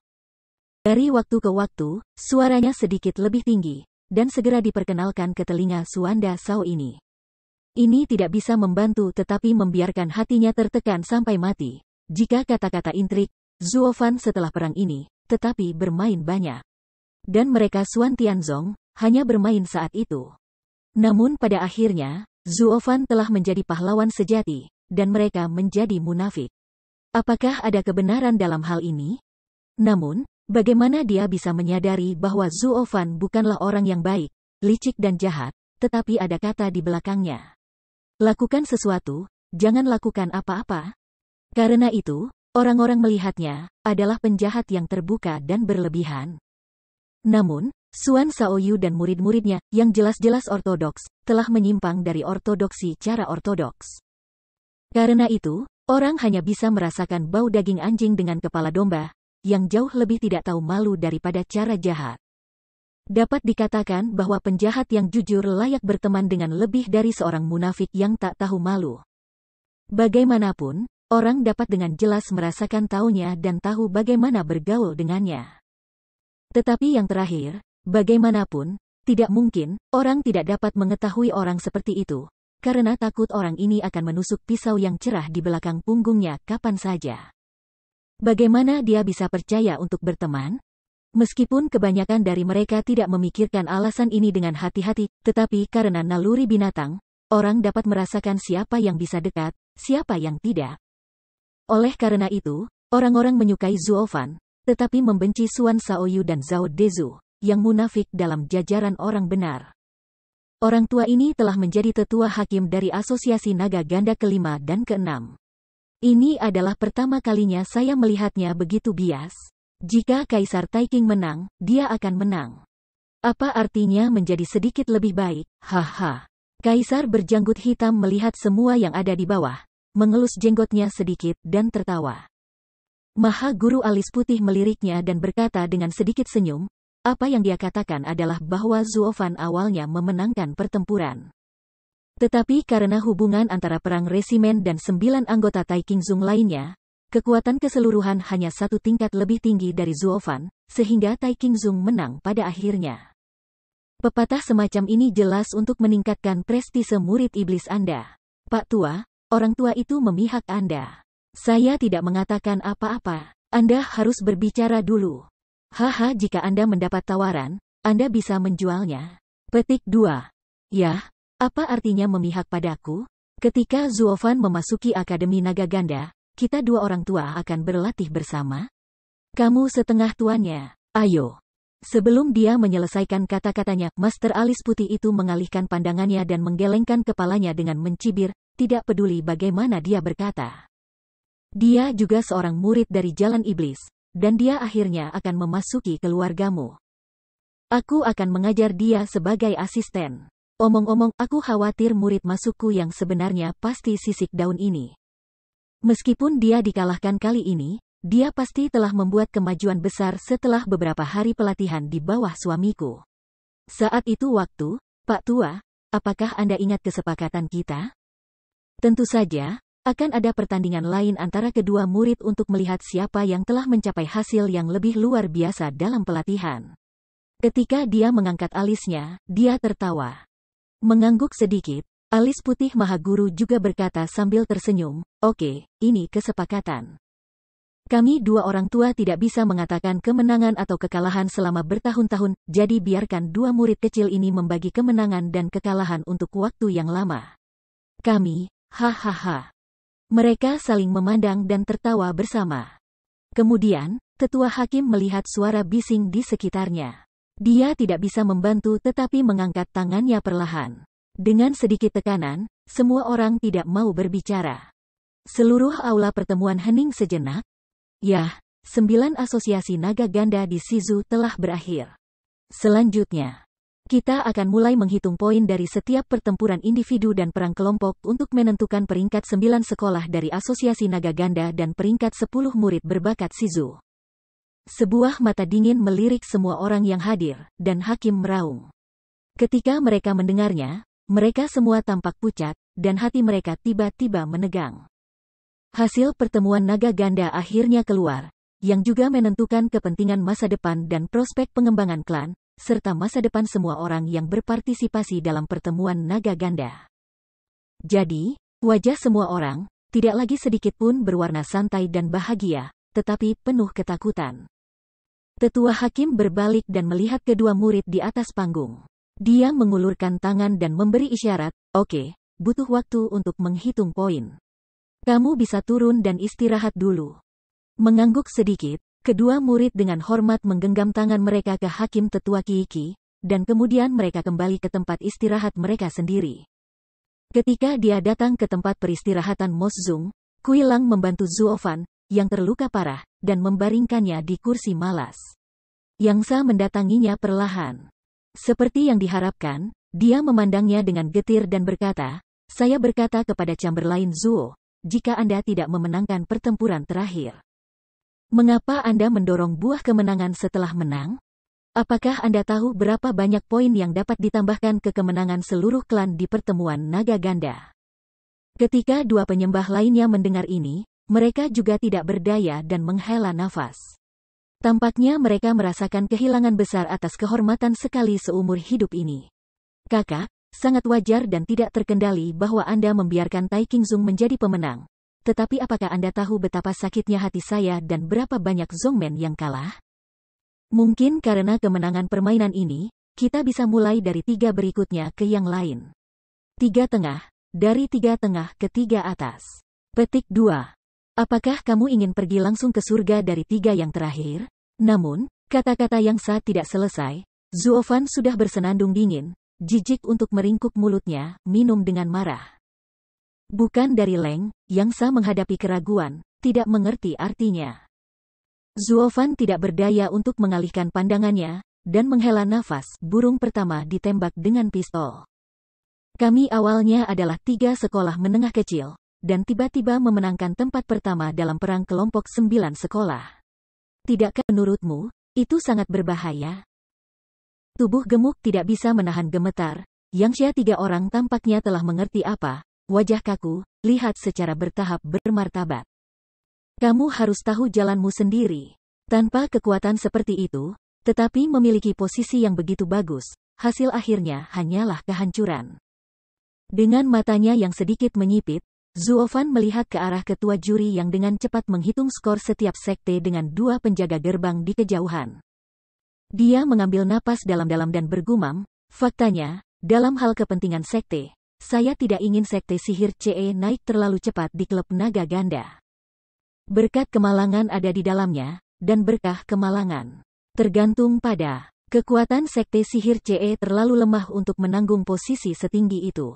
Dari waktu ke waktu, suaranya sedikit lebih tinggi, dan segera diperkenalkan ke telinga Suanda Shao ini. Ini tidak bisa membantu tetapi membiarkan hatinya tertekan sampai mati. Jika kata-kata intrik, Zuofan setelah perang ini, tetapi bermain banyak. Dan mereka Suan Tianzong, hanya bermain saat itu. Namun pada akhirnya, Zuofan telah menjadi pahlawan sejati, dan mereka menjadi munafik. Apakah ada kebenaran dalam hal ini? Namun, bagaimana dia bisa menyadari bahwa Zuofan bukanlah orang yang baik, licik dan jahat, tetapi ada kata di belakangnya. Lakukan sesuatu, jangan lakukan apa-apa. Karena itu, orang-orang melihatnya adalah penjahat yang terbuka dan berlebihan. Namun, Suan Shaoyu dan murid-muridnya, yang jelas-jelas ortodoks, telah menyimpang dari ortodoksi cara ortodoks. Karena itu, orang hanya bisa merasakan bau daging anjing dengan kepala domba, yang jauh lebih tidak tahu malu daripada cara jahat. Dapat dikatakan bahwa penjahat yang jujur layak berteman dengan lebih dari seorang munafik yang tak tahu malu. Bagaimanapun, orang dapat dengan jelas merasakan taunya dan tahu bagaimana bergaul dengannya. Tetapi yang terakhir, bagaimanapun, tidak mungkin, orang tidak dapat mengetahui orang seperti itu, karena takut orang ini akan menusuk pisau yang cerah di belakang punggungnya kapan saja. Bagaimana dia bisa percaya untuk berteman? Meskipun kebanyakan dari mereka tidak memikirkan alasan ini dengan hati-hati, tetapi karena naluri binatang, orang dapat merasakan siapa yang bisa dekat, siapa yang tidak. Oleh karena itu, orang-orang menyukai Zhuo Fan, tetapi membenci Xuan Shaoyu dan Zhao Dezu, yang munafik dalam jajaran orang benar. Orang tua ini telah menjadi tetua hakim dari Asosiasi Naga Ganda kelima dan keenam. Ini adalah pertama kalinya saya melihatnya begitu bias. Jika Kaisar Taiking menang, dia akan menang. Apa artinya menjadi sedikit lebih baik? Haha. Kaisar berjanggut hitam melihat semua yang ada di bawah, mengelus jenggotnya sedikit dan tertawa. Maha Guru alis putih meliriknya dan berkata dengan sedikit senyum, apa yang dia katakan adalah bahwa Zhuo Fan awalnya memenangkan pertempuran. Tetapi karena hubungan antara perang resimen dan 9 anggota Taiking Zung lainnya, kekuatan keseluruhan hanya satu tingkat lebih tinggi dari Zhuo Fan, sehingga Taiking Zung menang pada akhirnya. Pepatah semacam ini jelas untuk meningkatkan prestise murid iblis Anda. Pak Tua, orang tua itu memihak Anda. Saya tidak mengatakan apa-apa. Anda harus berbicara dulu. Haha, jika Anda mendapat tawaran, Anda bisa menjualnya. Petik 2. Yah, apa artinya memihak padaku? Ketika Zhuo Fan memasuki Akademi Naga Ganda, kita dua orang tua akan berlatih bersama. Kamu setengah tuannya. Ayo. Sebelum dia menyelesaikan kata-katanya, Master Alis Putih itu mengalihkan pandangannya dan menggelengkan kepalanya dengan mencibir, tidak peduli bagaimana dia berkata. Dia juga seorang murid dari Jalan Iblis, dan dia akhirnya akan memasuki keluargamu. Aku akan mengajar dia sebagai asisten. Omong-omong, aku khawatir murid masukku yang sebenarnya pasti sisik daun ini. Meskipun dia dikalahkan kali ini, dia pasti telah membuat kemajuan besar setelah beberapa hari pelatihan di bawah suamiku. Saat itu waktu, Pak Tua, apakah Anda ingat kesepakatan kita? Tentu saja, akan ada pertandingan lain antara kedua murid untuk melihat siapa yang telah mencapai hasil yang lebih luar biasa dalam pelatihan. Ketika dia mengangkat alisnya, dia tertawa. Mengangguk sedikit, alis putih Maha Guru juga berkata sambil tersenyum, oke, ini kesepakatan. Kami dua orang tua tidak bisa mengatakan kemenangan atau kekalahan selama bertahun-tahun, jadi biarkan dua murid kecil ini membagi kemenangan dan kekalahan untuk waktu yang lama. Kami, hahaha. Mereka saling memandang dan tertawa bersama. Kemudian, tetua hakim melihat suara bising di sekitarnya. Dia tidak bisa membantu tetapi mengangkat tangannya perlahan. Dengan sedikit tekanan, semua orang tidak mau berbicara. Seluruh aula pertemuan hening sejenak. Yah, 9 asosiasi naga ganda di Shizu telah berakhir. Selanjutnya, kita akan mulai menghitung poin dari setiap pertempuran individu dan perang kelompok untuk menentukan peringkat 9 sekolah dari asosiasi naga ganda dan peringkat 10 murid berbakat Shizu. Sebuah mata dingin melirik semua orang yang hadir, dan hakim meraung. Ketika mereka mendengarnya, mereka semua tampak pucat, dan hati mereka tiba-tiba menegang. Hasil pertemuan naga ganda akhirnya keluar, yang juga menentukan kepentingan masa depan dan prospek pengembangan klan, serta masa depan semua orang yang berpartisipasi dalam pertemuan naga ganda. Jadi, wajah semua orang, tidak lagi sedikit pun berwarna santai dan bahagia, tetapi penuh ketakutan. Tetua hakim berbalik dan melihat kedua murid di atas panggung. Dia mengulurkan tangan dan memberi isyarat, oke, butuh waktu untuk menghitung poin. Kamu bisa turun dan istirahat dulu. Mengangguk sedikit, kedua murid dengan hormat menggenggam tangan mereka ke hakim tetua Qi, dan kemudian mereka kembali ke tempat istirahat mereka sendiri. Ketika dia datang ke tempat peristirahatan Mos Zung, Kui Lang membantu Zhuo Fan, yang terluka parah, dan membaringkannya di kursi malas. Yang Sa mendatanginya perlahan. Seperti yang diharapkan, dia memandangnya dengan getir dan berkata, saya berkata kepada Chamberlain Zhuo, jika Anda tidak memenangkan pertempuran terakhir. Mengapa Anda mendorong buah kemenangan setelah menang? Apakah Anda tahu berapa banyak poin yang dapat ditambahkan ke kemenangan seluruh klan di pertemuan naga ganda? Ketika dua penyembah lainnya mendengar ini, mereka juga tidak berdaya dan menghela nafas. Tampaknya mereka merasakan kehilangan besar atas kehormatan sekali seumur hidup ini. Kakak, sangat wajar dan tidak terkendali bahwa Anda membiarkan Tai Qingzong menjadi pemenang. Tetapi apakah Anda tahu betapa sakitnya hati saya dan berapa banyak Zongmen yang kalah? Mungkin karena kemenangan permainan ini, kita bisa mulai dari 3 berikutnya ke yang lain. 3 tengah, dari 3 tengah ke 3 atas. Petik 2. Apakah kamu ingin pergi langsung ke surga dari 3 yang terakhir? Namun, kata-kata yang sah tidak selesai. Zuofan sudah bersenandung dingin, jijik untuk meringkuk mulutnya, minum dengan marah. Bukan dari Leng, yang sah menghadapi keraguan, tidak mengerti artinya. Zuofan tidak berdaya untuk mengalihkan pandangannya, dan menghela nafas, burung pertama ditembak dengan pistol. Kami awalnya adalah 3 sekolah menengah kecil, dan tiba-tiba memenangkan tempat pertama dalam perang kelompok 9 sekolah. Tidakkah menurutmu, itu sangat berbahaya? Tubuh gemuk tidak bisa menahan gemetar, Yang Xia 3 orang tampaknya telah mengerti apa, wajah kaku, lihat secara bertahap bermartabat. Kamu harus tahu jalanmu sendiri. Tanpa kekuatan seperti itu, tetapi memiliki posisi yang begitu bagus, hasil akhirnya hanyalah kehancuran. Dengan matanya yang sedikit menyipit, Zuofan melihat ke arah ketua juri yang dengan cepat menghitung skor setiap sekte dengan 2 penjaga gerbang di kejauhan. Dia mengambil napas dalam-dalam dan bergumam, faktanya, dalam hal kepentingan sekte, saya tidak ingin sekte sihir CE naik terlalu cepat di klub naga ganda. Berkat kemalangan ada di dalamnya, dan berkah kemalangan tergantung pada kekuatan sekte sihir CE terlalu lemah untuk menanggung posisi setinggi itu.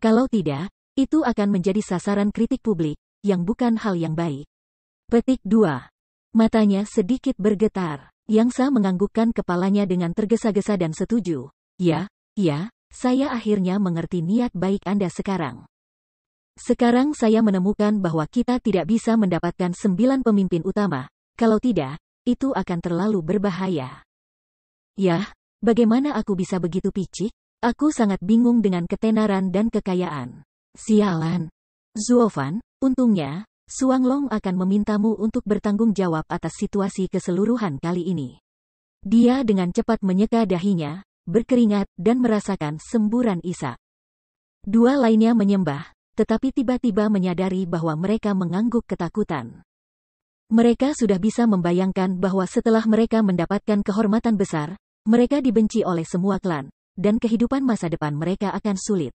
Kalau tidak, itu akan menjadi sasaran kritik publik, yang bukan hal yang baik. Petik 2. Matanya sedikit bergetar. Yang Sa menganggukkan kepalanya dengan tergesa-gesa dan setuju. Ya, saya akhirnya mengerti niat baik Anda sekarang. Sekarang saya menemukan bahwa kita tidak bisa mendapatkan 9 pemimpin utama. Kalau tidak, itu akan terlalu berbahaya. Yah, bagaimana aku bisa begitu picik? Aku sangat bingung dengan ketenaran dan kekayaan. Sialan. Zuofan, untungnya, Suanglong akan memintamu untuk bertanggung jawab atas situasi keseluruhan kali ini. Dia dengan cepat menyeka dahinya, berkeringat, dan merasakan semburan isak. 2 lainnya menyembah, tetapi tiba-tiba menyadari bahwa mereka mengangguk ketakutan. Mereka sudah bisa membayangkan bahwa setelah mereka mendapatkan kehormatan besar, mereka dibenci oleh semua klan, dan kehidupan masa depan mereka akan sulit.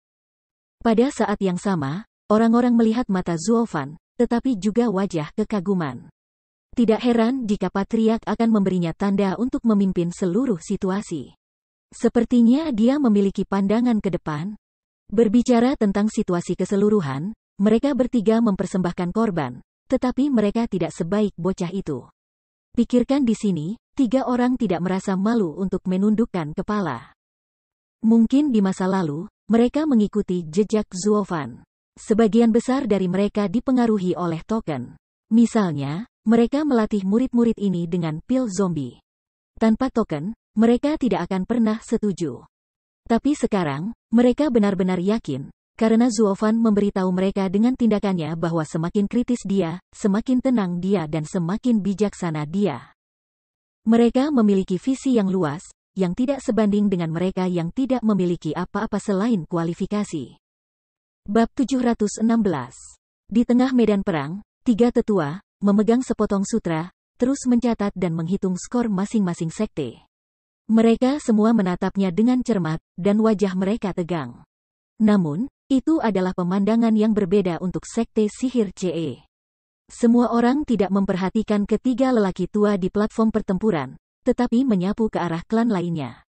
Pada saat yang sama, orang-orang melihat mata Zuofan, tetapi juga wajah kekaguman. Tidak heran jika Patriark akan memberinya tanda untuk memimpin seluruh situasi. Sepertinya dia memiliki pandangan ke depan. Berbicara tentang situasi keseluruhan, mereka bertiga mempersembahkan korban, tetapi mereka tidak sebaik bocah itu. Pikirkan di sini, 3 orang tidak merasa malu untuk menundukkan kepala. Mungkin di masa lalu, mereka mengikuti jejak Zuofan. Sebagian besar dari mereka dipengaruhi oleh token. Misalnya, mereka melatih murid-murid ini dengan pil zombie. Tanpa token, mereka tidak akan pernah setuju. Tapi sekarang, mereka benar-benar yakin, karena Zuofan memberitahu mereka dengan tindakannya bahwa semakin kritis dia, semakin tenang dia dan semakin bijaksana dia. Mereka memiliki visi yang luas, yang tidak sebanding dengan mereka yang tidak memiliki apa-apa selain kualifikasi. Bab 716. Di tengah medan perang, 3 tetua, memegang sepotong sutra, terus mencatat dan menghitung skor masing-masing sekte. Mereka semua menatapnya dengan cermat, dan wajah mereka tegang. Namun, itu adalah pemandangan yang berbeda untuk sekte sihir CE. Semua orang tidak memperhatikan ketiga lelaki tua di platform pertempuran, tetapi menyapu ke arah klan lainnya.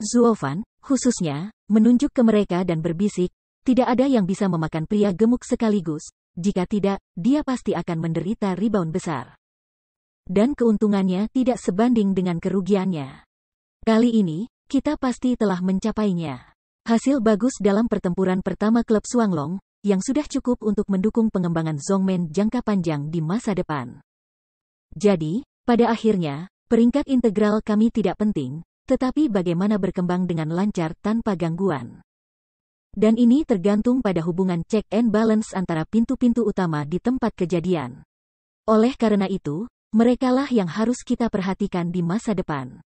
Zuofan, khususnya, menunjuk ke mereka dan berbisik, tidak ada yang bisa memakan pria gemuk sekaligus, jika tidak, dia pasti akan menderita rebound besar. Dan keuntungannya tidak sebanding dengan kerugiannya. Kali ini, kita pasti telah mencapainya. Hasil bagus dalam pertempuran pertama klub Suanglong, yang sudah cukup untuk mendukung pengembangan Zongmen jangka panjang di masa depan. Jadi, pada akhirnya, peringkat integral kami tidak penting, tetapi bagaimana berkembang dengan lancar tanpa gangguan. Dan ini tergantung pada hubungan check and balance antara pintu-pintu utama di tempat kejadian. Oleh karena itu, merekalah yang harus kita perhatikan di masa depan.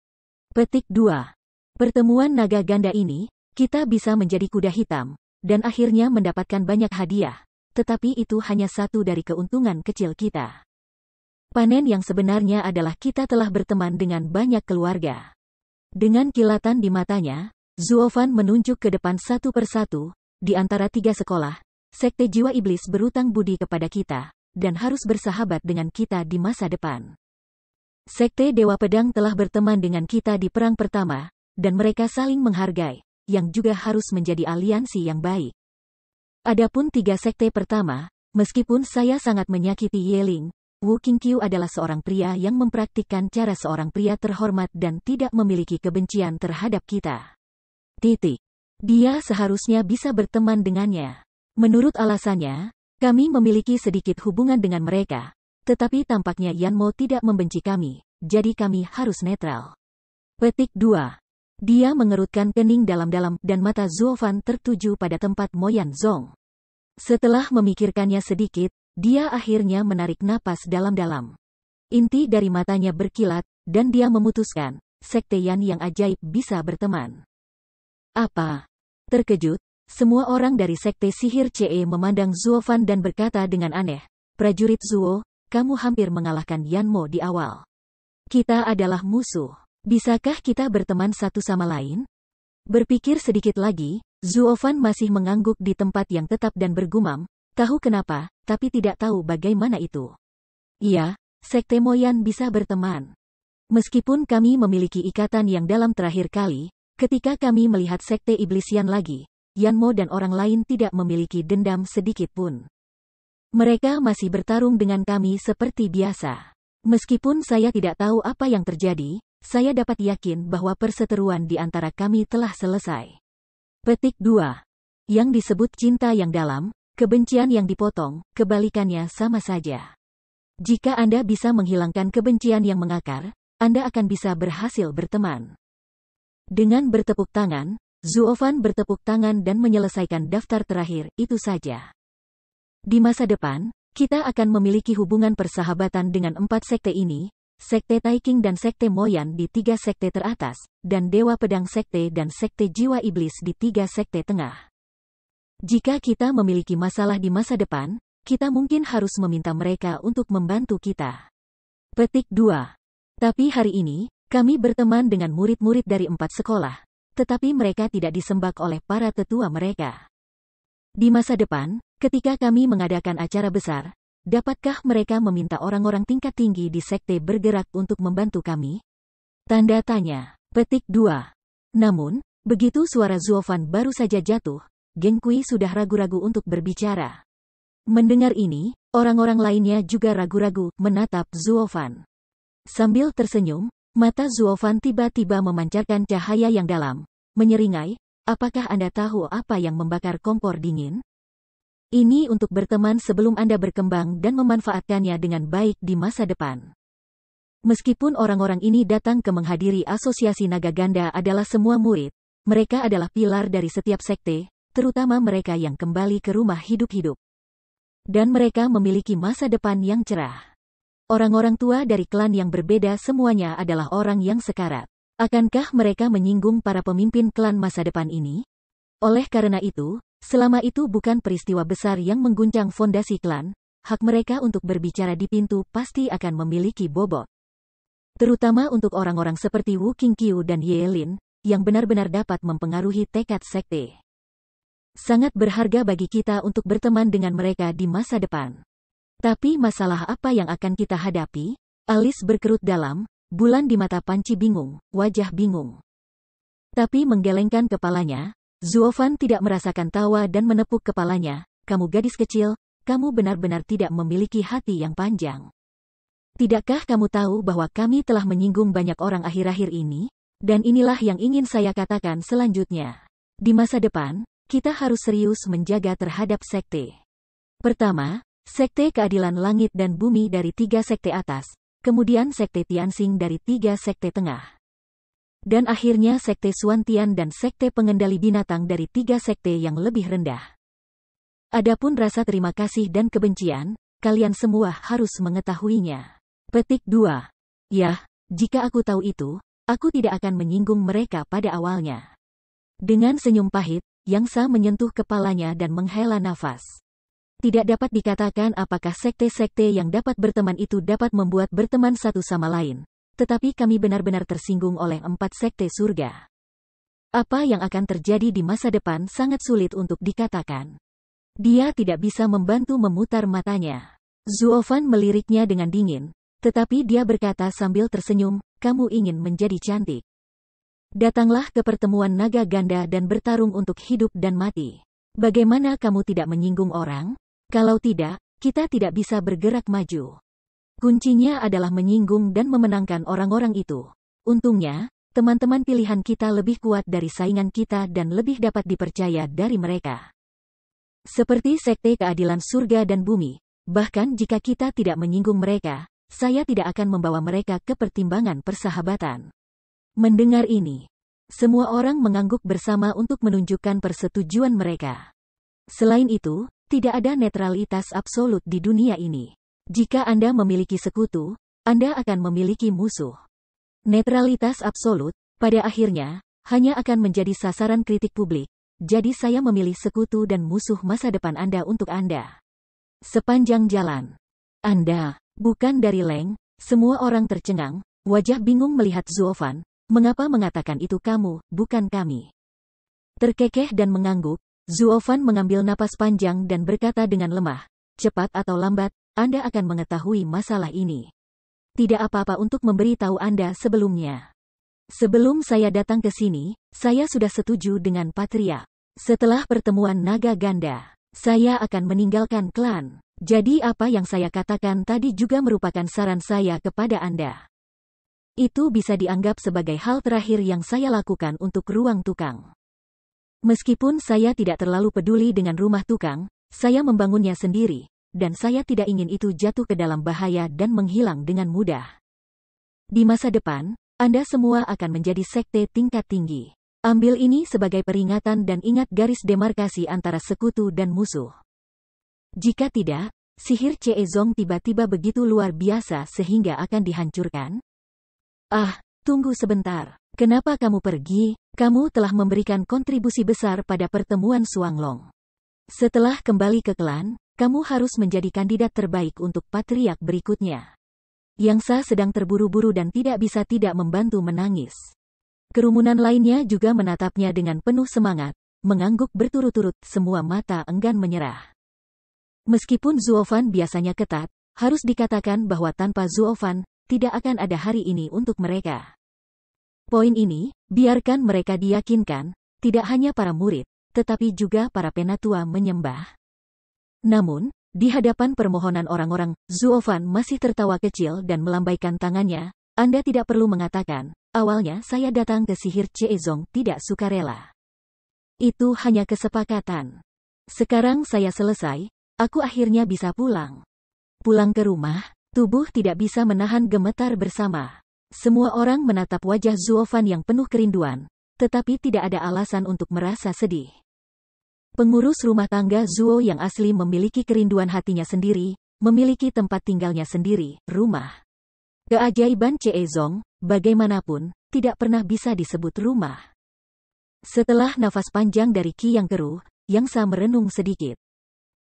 Petik 2. Pertemuan naga ganda ini, kita bisa menjadi kuda hitam, dan akhirnya mendapatkan banyak hadiah, tetapi itu hanya satu dari keuntungan kecil kita. Panen yang sebenarnya adalah kita telah berteman dengan banyak keluarga. Dengan kilatan di matanya, Zuofan menunjuk ke depan satu persatu, di antara 3 sekolah, Sekte Jiwa Iblis berutang budi kepada kita, dan harus bersahabat dengan kita di masa depan. Sekte Dewa Pedang telah berteman dengan kita di perang pertama, dan mereka saling menghargai, yang juga harus menjadi aliansi yang baik. Adapun 3 sekte pertama, meskipun saya sangat menyakiti Yeling, Wu Qingqiu adalah seorang pria yang mempraktikkan cara seorang pria terhormat dan tidak memiliki kebencian terhadap kita. Dia seharusnya bisa berteman dengannya. Menurut alasannya, kami memiliki sedikit hubungan dengan mereka, tetapi tampaknya Yanmo tidak membenci kami, jadi kami harus netral. Petik 2. Dia mengerutkan kening dalam-dalam dan mata Zuofan tertuju pada tempat Mo Yanzong. Setelah memikirkannya sedikit, dia akhirnya menarik napas dalam-dalam. Inti dari matanya berkilat, dan dia memutuskan, Sekte Yan yang ajaib bisa berteman. Apa? Terkejut, semua orang dari Sekte Sihir CE memandang Zuofan dan berkata dengan aneh, Prajurit Zuo, kamu hampir mengalahkan Yanmo di awal. Kita adalah musuh. Bisakah kita berteman satu sama lain? Berpikir sedikit lagi, Zuofan masih mengangguk di tempat yang tetap dan bergumam, tahu kenapa, tapi tidak tahu bagaimana itu. Iya, Sekte Moyan bisa berteman. Meskipun kami memiliki ikatan yang dalam terakhir kali, ketika kami melihat Sekte Iblisian lagi, Yanmo dan orang lain tidak memiliki dendam sedikit pun. Mereka masih bertarung dengan kami seperti biasa. Meskipun saya tidak tahu apa yang terjadi, saya dapat yakin bahwa perseteruan di antara kami telah selesai. Petik 2. Yang disebut cinta yang dalam, kebencian yang dipotong, kebalikannya sama saja. Jika Anda bisa menghilangkan kebencian yang mengakar, Anda akan bisa berhasil berteman. Dengan bertepuk tangan, Zuofan bertepuk tangan dan menyelesaikan daftar terakhir, itu saja. Di masa depan, kita akan memiliki hubungan persahabatan dengan 4 sekte ini, Sekte Taiking dan Sekte Moyan di 3 sekte teratas, dan Dewa Pedang Sekte dan Sekte Jiwa Iblis di 3 sekte tengah. Jika kita memiliki masalah di masa depan, kita mungkin harus meminta mereka untuk membantu kita. Petik 2. Tapi hari ini, kami berteman dengan murid-murid dari 4 sekolah, tetapi mereka tidak disembah oleh para tetua mereka. Di masa depan, ketika kami mengadakan acara besar, dapatkah mereka meminta orang-orang tingkat tinggi di sekte bergerak untuk membantu kami? Tanda tanya. Petik 2. Namun, begitu suara Zuofan baru saja jatuh, Geng Kui sudah ragu-ragu untuk berbicara. Mendengar ini, orang-orang lainnya juga ragu-ragu menatap Zuofan. Sambil tersenyum, mata Zuofan tiba-tiba memancarkan cahaya yang dalam, menyeringai, apakah Anda tahu apa yang membakar kompor dingin? Ini untuk berteman sebelum Anda berkembang dan memanfaatkannya dengan baik di masa depan. Meskipun orang-orang ini datang ke menghadiri asosiasi naga ganda adalah semua murid, mereka adalah pilar dari setiap sekte, terutama mereka yang kembali ke rumah hidup-hidup. Dan mereka memiliki masa depan yang cerah. Orang-orang tua dari klan yang berbeda semuanya adalah orang yang sekarat. Akankah mereka menyinggung para pemimpin klan masa depan ini? Oleh karena itu, selama itu bukan peristiwa besar yang mengguncang fondasi klan, hak mereka untuk berbicara di pintu pasti akan memiliki bobot. Terutama untuk orang-orang seperti Wu Qingqiu dan Ye Lin, yang benar-benar dapat mempengaruhi tekad sekte. Sangat berharga bagi kita untuk berteman dengan mereka di masa depan. Tapi masalah apa yang akan kita hadapi? Alis berkerut dalam, bulan di mata Panci bingung, wajah bingung. Tapi menggelengkan kepalanya, Zuofan tidak merasakan tawa dan menepuk kepalanya, kamu gadis kecil, kamu benar-benar tidak memiliki hati yang panjang. Tidakkah kamu tahu bahwa kami telah menyinggung banyak orang akhir-akhir ini? Dan inilah yang ingin saya katakan selanjutnya. Di masa depan, kita harus serius menjaga terhadap sekte. Pertama, Sekte Keadilan Langit dan Bumi dari 3 sekte atas, kemudian Sekte Tianxing dari 3 sekte tengah. Dan akhirnya Sekte Suantian dan Sekte Pengendali Binatang dari 3 sekte yang lebih rendah. Adapun rasa terima kasih dan kebencian, kalian semua harus mengetahuinya. Petik 2. Yah, jika aku tahu itu, aku tidak akan menyinggung mereka pada awalnya. Dengan senyum pahit, Yang Sa menyentuh kepalanya dan menghela nafas. Tidak dapat dikatakan apakah sekte-sekte yang dapat berteman itu dapat membuat berteman satu sama lain. Tetapi kami benar-benar tersinggung oleh 4 sekte surga. Apa yang akan terjadi di masa depan sangat sulit untuk dikatakan. Dia tidak bisa membantu memutar matanya. Zuofan meliriknya dengan dingin, tetapi dia berkata sambil tersenyum, kamu ingin menjadi cantik. Datanglah ke pertemuan naga ganda dan bertarung untuk hidup dan mati. Bagaimana kamu tidak menyinggung orang? Kalau tidak, kita tidak bisa bergerak maju. Kuncinya adalah menyinggung dan memenangkan orang-orang itu. Untungnya, teman-teman pilihan kita lebih kuat dari saingan kita dan lebih dapat dipercaya dari mereka. Seperti Sekte Keadilan Surga dan Bumi, bahkan jika kita tidak menyinggung mereka, saya tidak akan membawa mereka ke pertimbangan persahabatan. Mendengar ini, semua orang mengangguk bersama untuk menunjukkan persetujuan mereka. Selain itu, tidak ada netralitas absolut di dunia ini. Jika Anda memiliki sekutu, Anda akan memiliki musuh. Netralitas absolut, pada akhirnya, hanya akan menjadi sasaran kritik publik. Jadi saya memilih sekutu dan musuh masa depan Anda untuk Anda. Sepanjang jalan. Anda, bukan dari Leng, semua orang tercengang, wajah bingung melihat Zuofan, mengapa mengatakan itu kamu, bukan kami. Terkekeh dan mengangguk, Zuofan mengambil napas panjang dan berkata dengan lemah, cepat atau lambat, Anda akan mengetahui masalah ini. Tidak apa-apa untuk memberitahu Anda sebelumnya. Sebelum saya datang ke sini, saya sudah setuju dengan Patriark. Setelah pertemuan naga ganda, saya akan meninggalkan klan. Jadi apa yang saya katakan tadi juga merupakan saran saya kepada Anda. Itu bisa dianggap sebagai hal terakhir yang saya lakukan untuk ruang tukang. Meskipun saya tidak terlalu peduli dengan rumah tukang, saya membangunnya sendiri. Dan saya tidak ingin itu jatuh ke dalam bahaya dan menghilang dengan mudah. Di masa depan, Anda semua akan menjadi sekte tingkat tinggi. Ambil ini sebagai peringatan dan ingat garis demarkasi antara sekutu dan musuh. Jika tidak, sihir Ceezong tiba-tiba begitu luar biasa sehingga akan dihancurkan. Ah, tunggu sebentar. Kenapa kamu pergi? Kamu telah memberikan kontribusi besar pada pertemuan Suanglong. Setelah kembali ke klan, kamu harus menjadi kandidat terbaik untuk patriark berikutnya. Yang Sa sedang terburu-buru dan tidak bisa tidak membantu menangis. Kerumunan lainnya juga menatapnya dengan penuh semangat, mengangguk berturut-turut, semua mata enggan menyerah. Meskipun Zuofan biasanya ketat, harus dikatakan bahwa tanpa Zuofan, tidak akan ada hari ini untuk mereka. Poin ini, biarkan mereka diyakinkan, tidak hanya para murid, tetapi juga para penatua menyembah. Namun, di hadapan permohonan orang-orang, Zuofan masih tertawa kecil dan melambaikan tangannya. Anda tidak perlu mengatakan, awalnya saya datang ke sihir Ceezong tidak sukarela. Itu hanya kesepakatan. Sekarang saya selesai, aku akhirnya bisa pulang. Pulang ke rumah, tubuh tidak bisa menahan gemetar bersama. Semua orang menatap wajah Zuofan yang penuh kerinduan, tetapi tidak ada alasan untuk merasa sedih. Pengurus rumah tangga Zuo yang asli memiliki kerinduan hatinya sendiri, memiliki tempat tinggalnya sendiri, rumah. Keajaiban Ceezong, bagaimanapun, tidak pernah bisa disebut rumah. Setelah nafas panjang dari Qi yang keruh, Yang Sa merenung sedikit.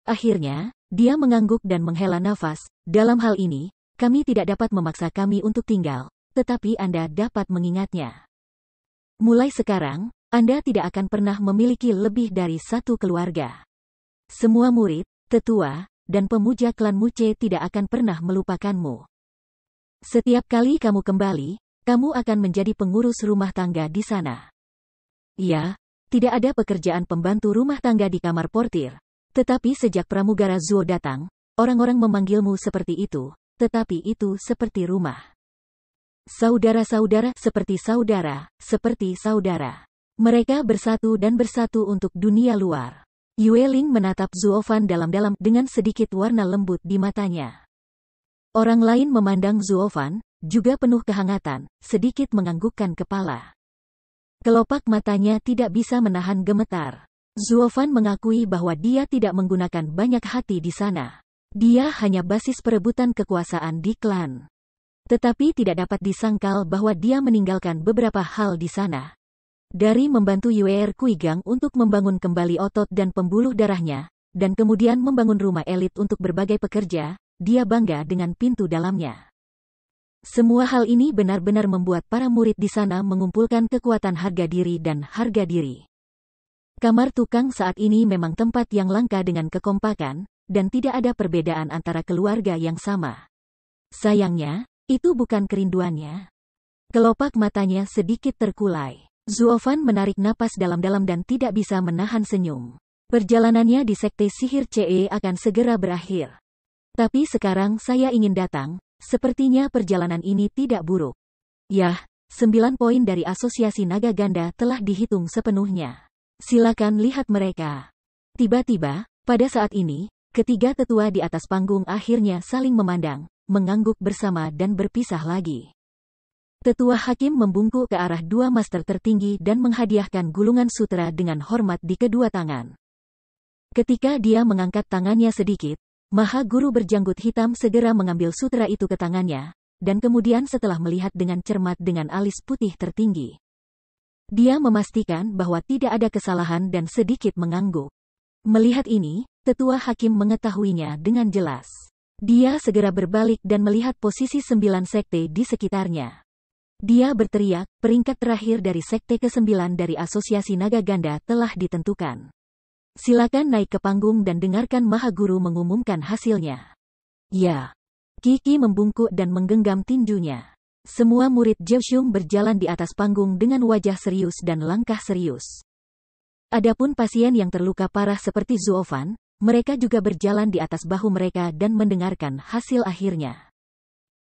Akhirnya, dia mengangguk dan menghela nafas. Dalam hal ini, kami tidak dapat memaksa kami untuk tinggal, tetapi Anda dapat mengingatnya. Mulai sekarang, Anda tidak akan pernah memiliki lebih dari satu keluarga. Semua murid, tetua, dan pemuja klan Muce tidak akan pernah melupakanmu. Setiap kali kamu kembali, kamu akan menjadi pengurus rumah tangga di sana. Ya, tidak ada pekerjaan pembantu rumah tangga di kamar portir. Tetapi sejak pramugara Zuo datang, orang-orang memanggilmu seperti itu, tetapi itu seperti rumah. Saudara-saudara seperti saudara, seperti saudara. Mereka bersatu dan bersatu untuk dunia luar. Yue Ling menatap Zuofan dalam-dalam dengan sedikit warna lembut di matanya. Orang lain memandang Zuofan, juga penuh kehangatan, sedikit menganggukkan kepala. Kelopak matanya tidak bisa menahan gemetar. Zuofan mengakui bahwa dia tidak menggunakan banyak hati di sana. Dia hanya basis perebutan kekuasaan di klan. Tetapi tidak dapat disangkal bahwa dia meninggalkan beberapa hal di sana. Dari membantu Yuer Kuigang untuk membangun kembali otot dan pembuluh darahnya, dan kemudian membangun rumah elit untuk berbagai pekerja, dia bangga dengan pintu dalamnya. Semua hal ini benar-benar membuat para murid di sana mengumpulkan kekuatan harga diri dan harga diri. Kamar tukang saat ini memang tempat yang langka dengan kekompakan, dan tidak ada perbedaan antara keluarga yang sama. Sayangnya, itu bukan kerinduannya. Kelopak matanya sedikit terkulai. Zuofan menarik napas dalam-dalam dan tidak bisa menahan senyum. Perjalanannya di Sekte Sihir CE akan segera berakhir. Tapi sekarang saya ingin datang. Sepertinya perjalanan ini tidak buruk. Yah, 9 poin dari Asosiasi Naga Ganda telah dihitung sepenuhnya. Silakan lihat mereka. Tiba-tiba, pada saat ini, ketiga tetua di atas panggung akhirnya saling memandang, mengangguk bersama dan berpisah lagi. Tetua Hakim membungkuk ke arah dua master tertinggi dan menghadiahkan gulungan sutra dengan hormat di kedua tangan. Ketika dia mengangkat tangannya sedikit, Maha Guru berjanggut hitam segera mengambil sutra itu ke tangannya, dan kemudian setelah melihat dengan cermat dengan alis putih tertinggi. Dia memastikan bahwa tidak ada kesalahan dan sedikit mengangguk. Melihat ini, Tetua Hakim mengetahuinya dengan jelas. Dia segera berbalik dan melihat posisi 9 sekte di sekitarnya. Dia berteriak, peringkat terakhir dari sekte ke-9 dari Asosiasi Naga Ganda telah ditentukan. Silakan naik ke panggung dan dengarkan Maha Guru mengumumkan hasilnya. Ya. Kiki membungkuk dan menggenggam tinjunya. Semua murid Zheshung berjalan di atas panggung dengan wajah serius dan langkah serius. Adapun pasien yang terluka parah seperti Zuofan, mereka juga berjalan di atas bahu mereka dan mendengarkan hasil akhirnya.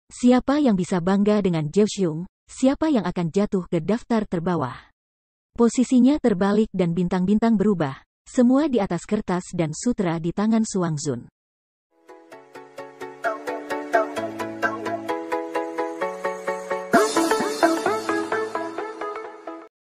Siapa yang bisa bangga dengan Zheshung? Siapa yang akan jatuh ke daftar terbawah? Posisinya terbalik dan bintang-bintang berubah. Semua di atas kertas dan sutra di tangan Suangzun.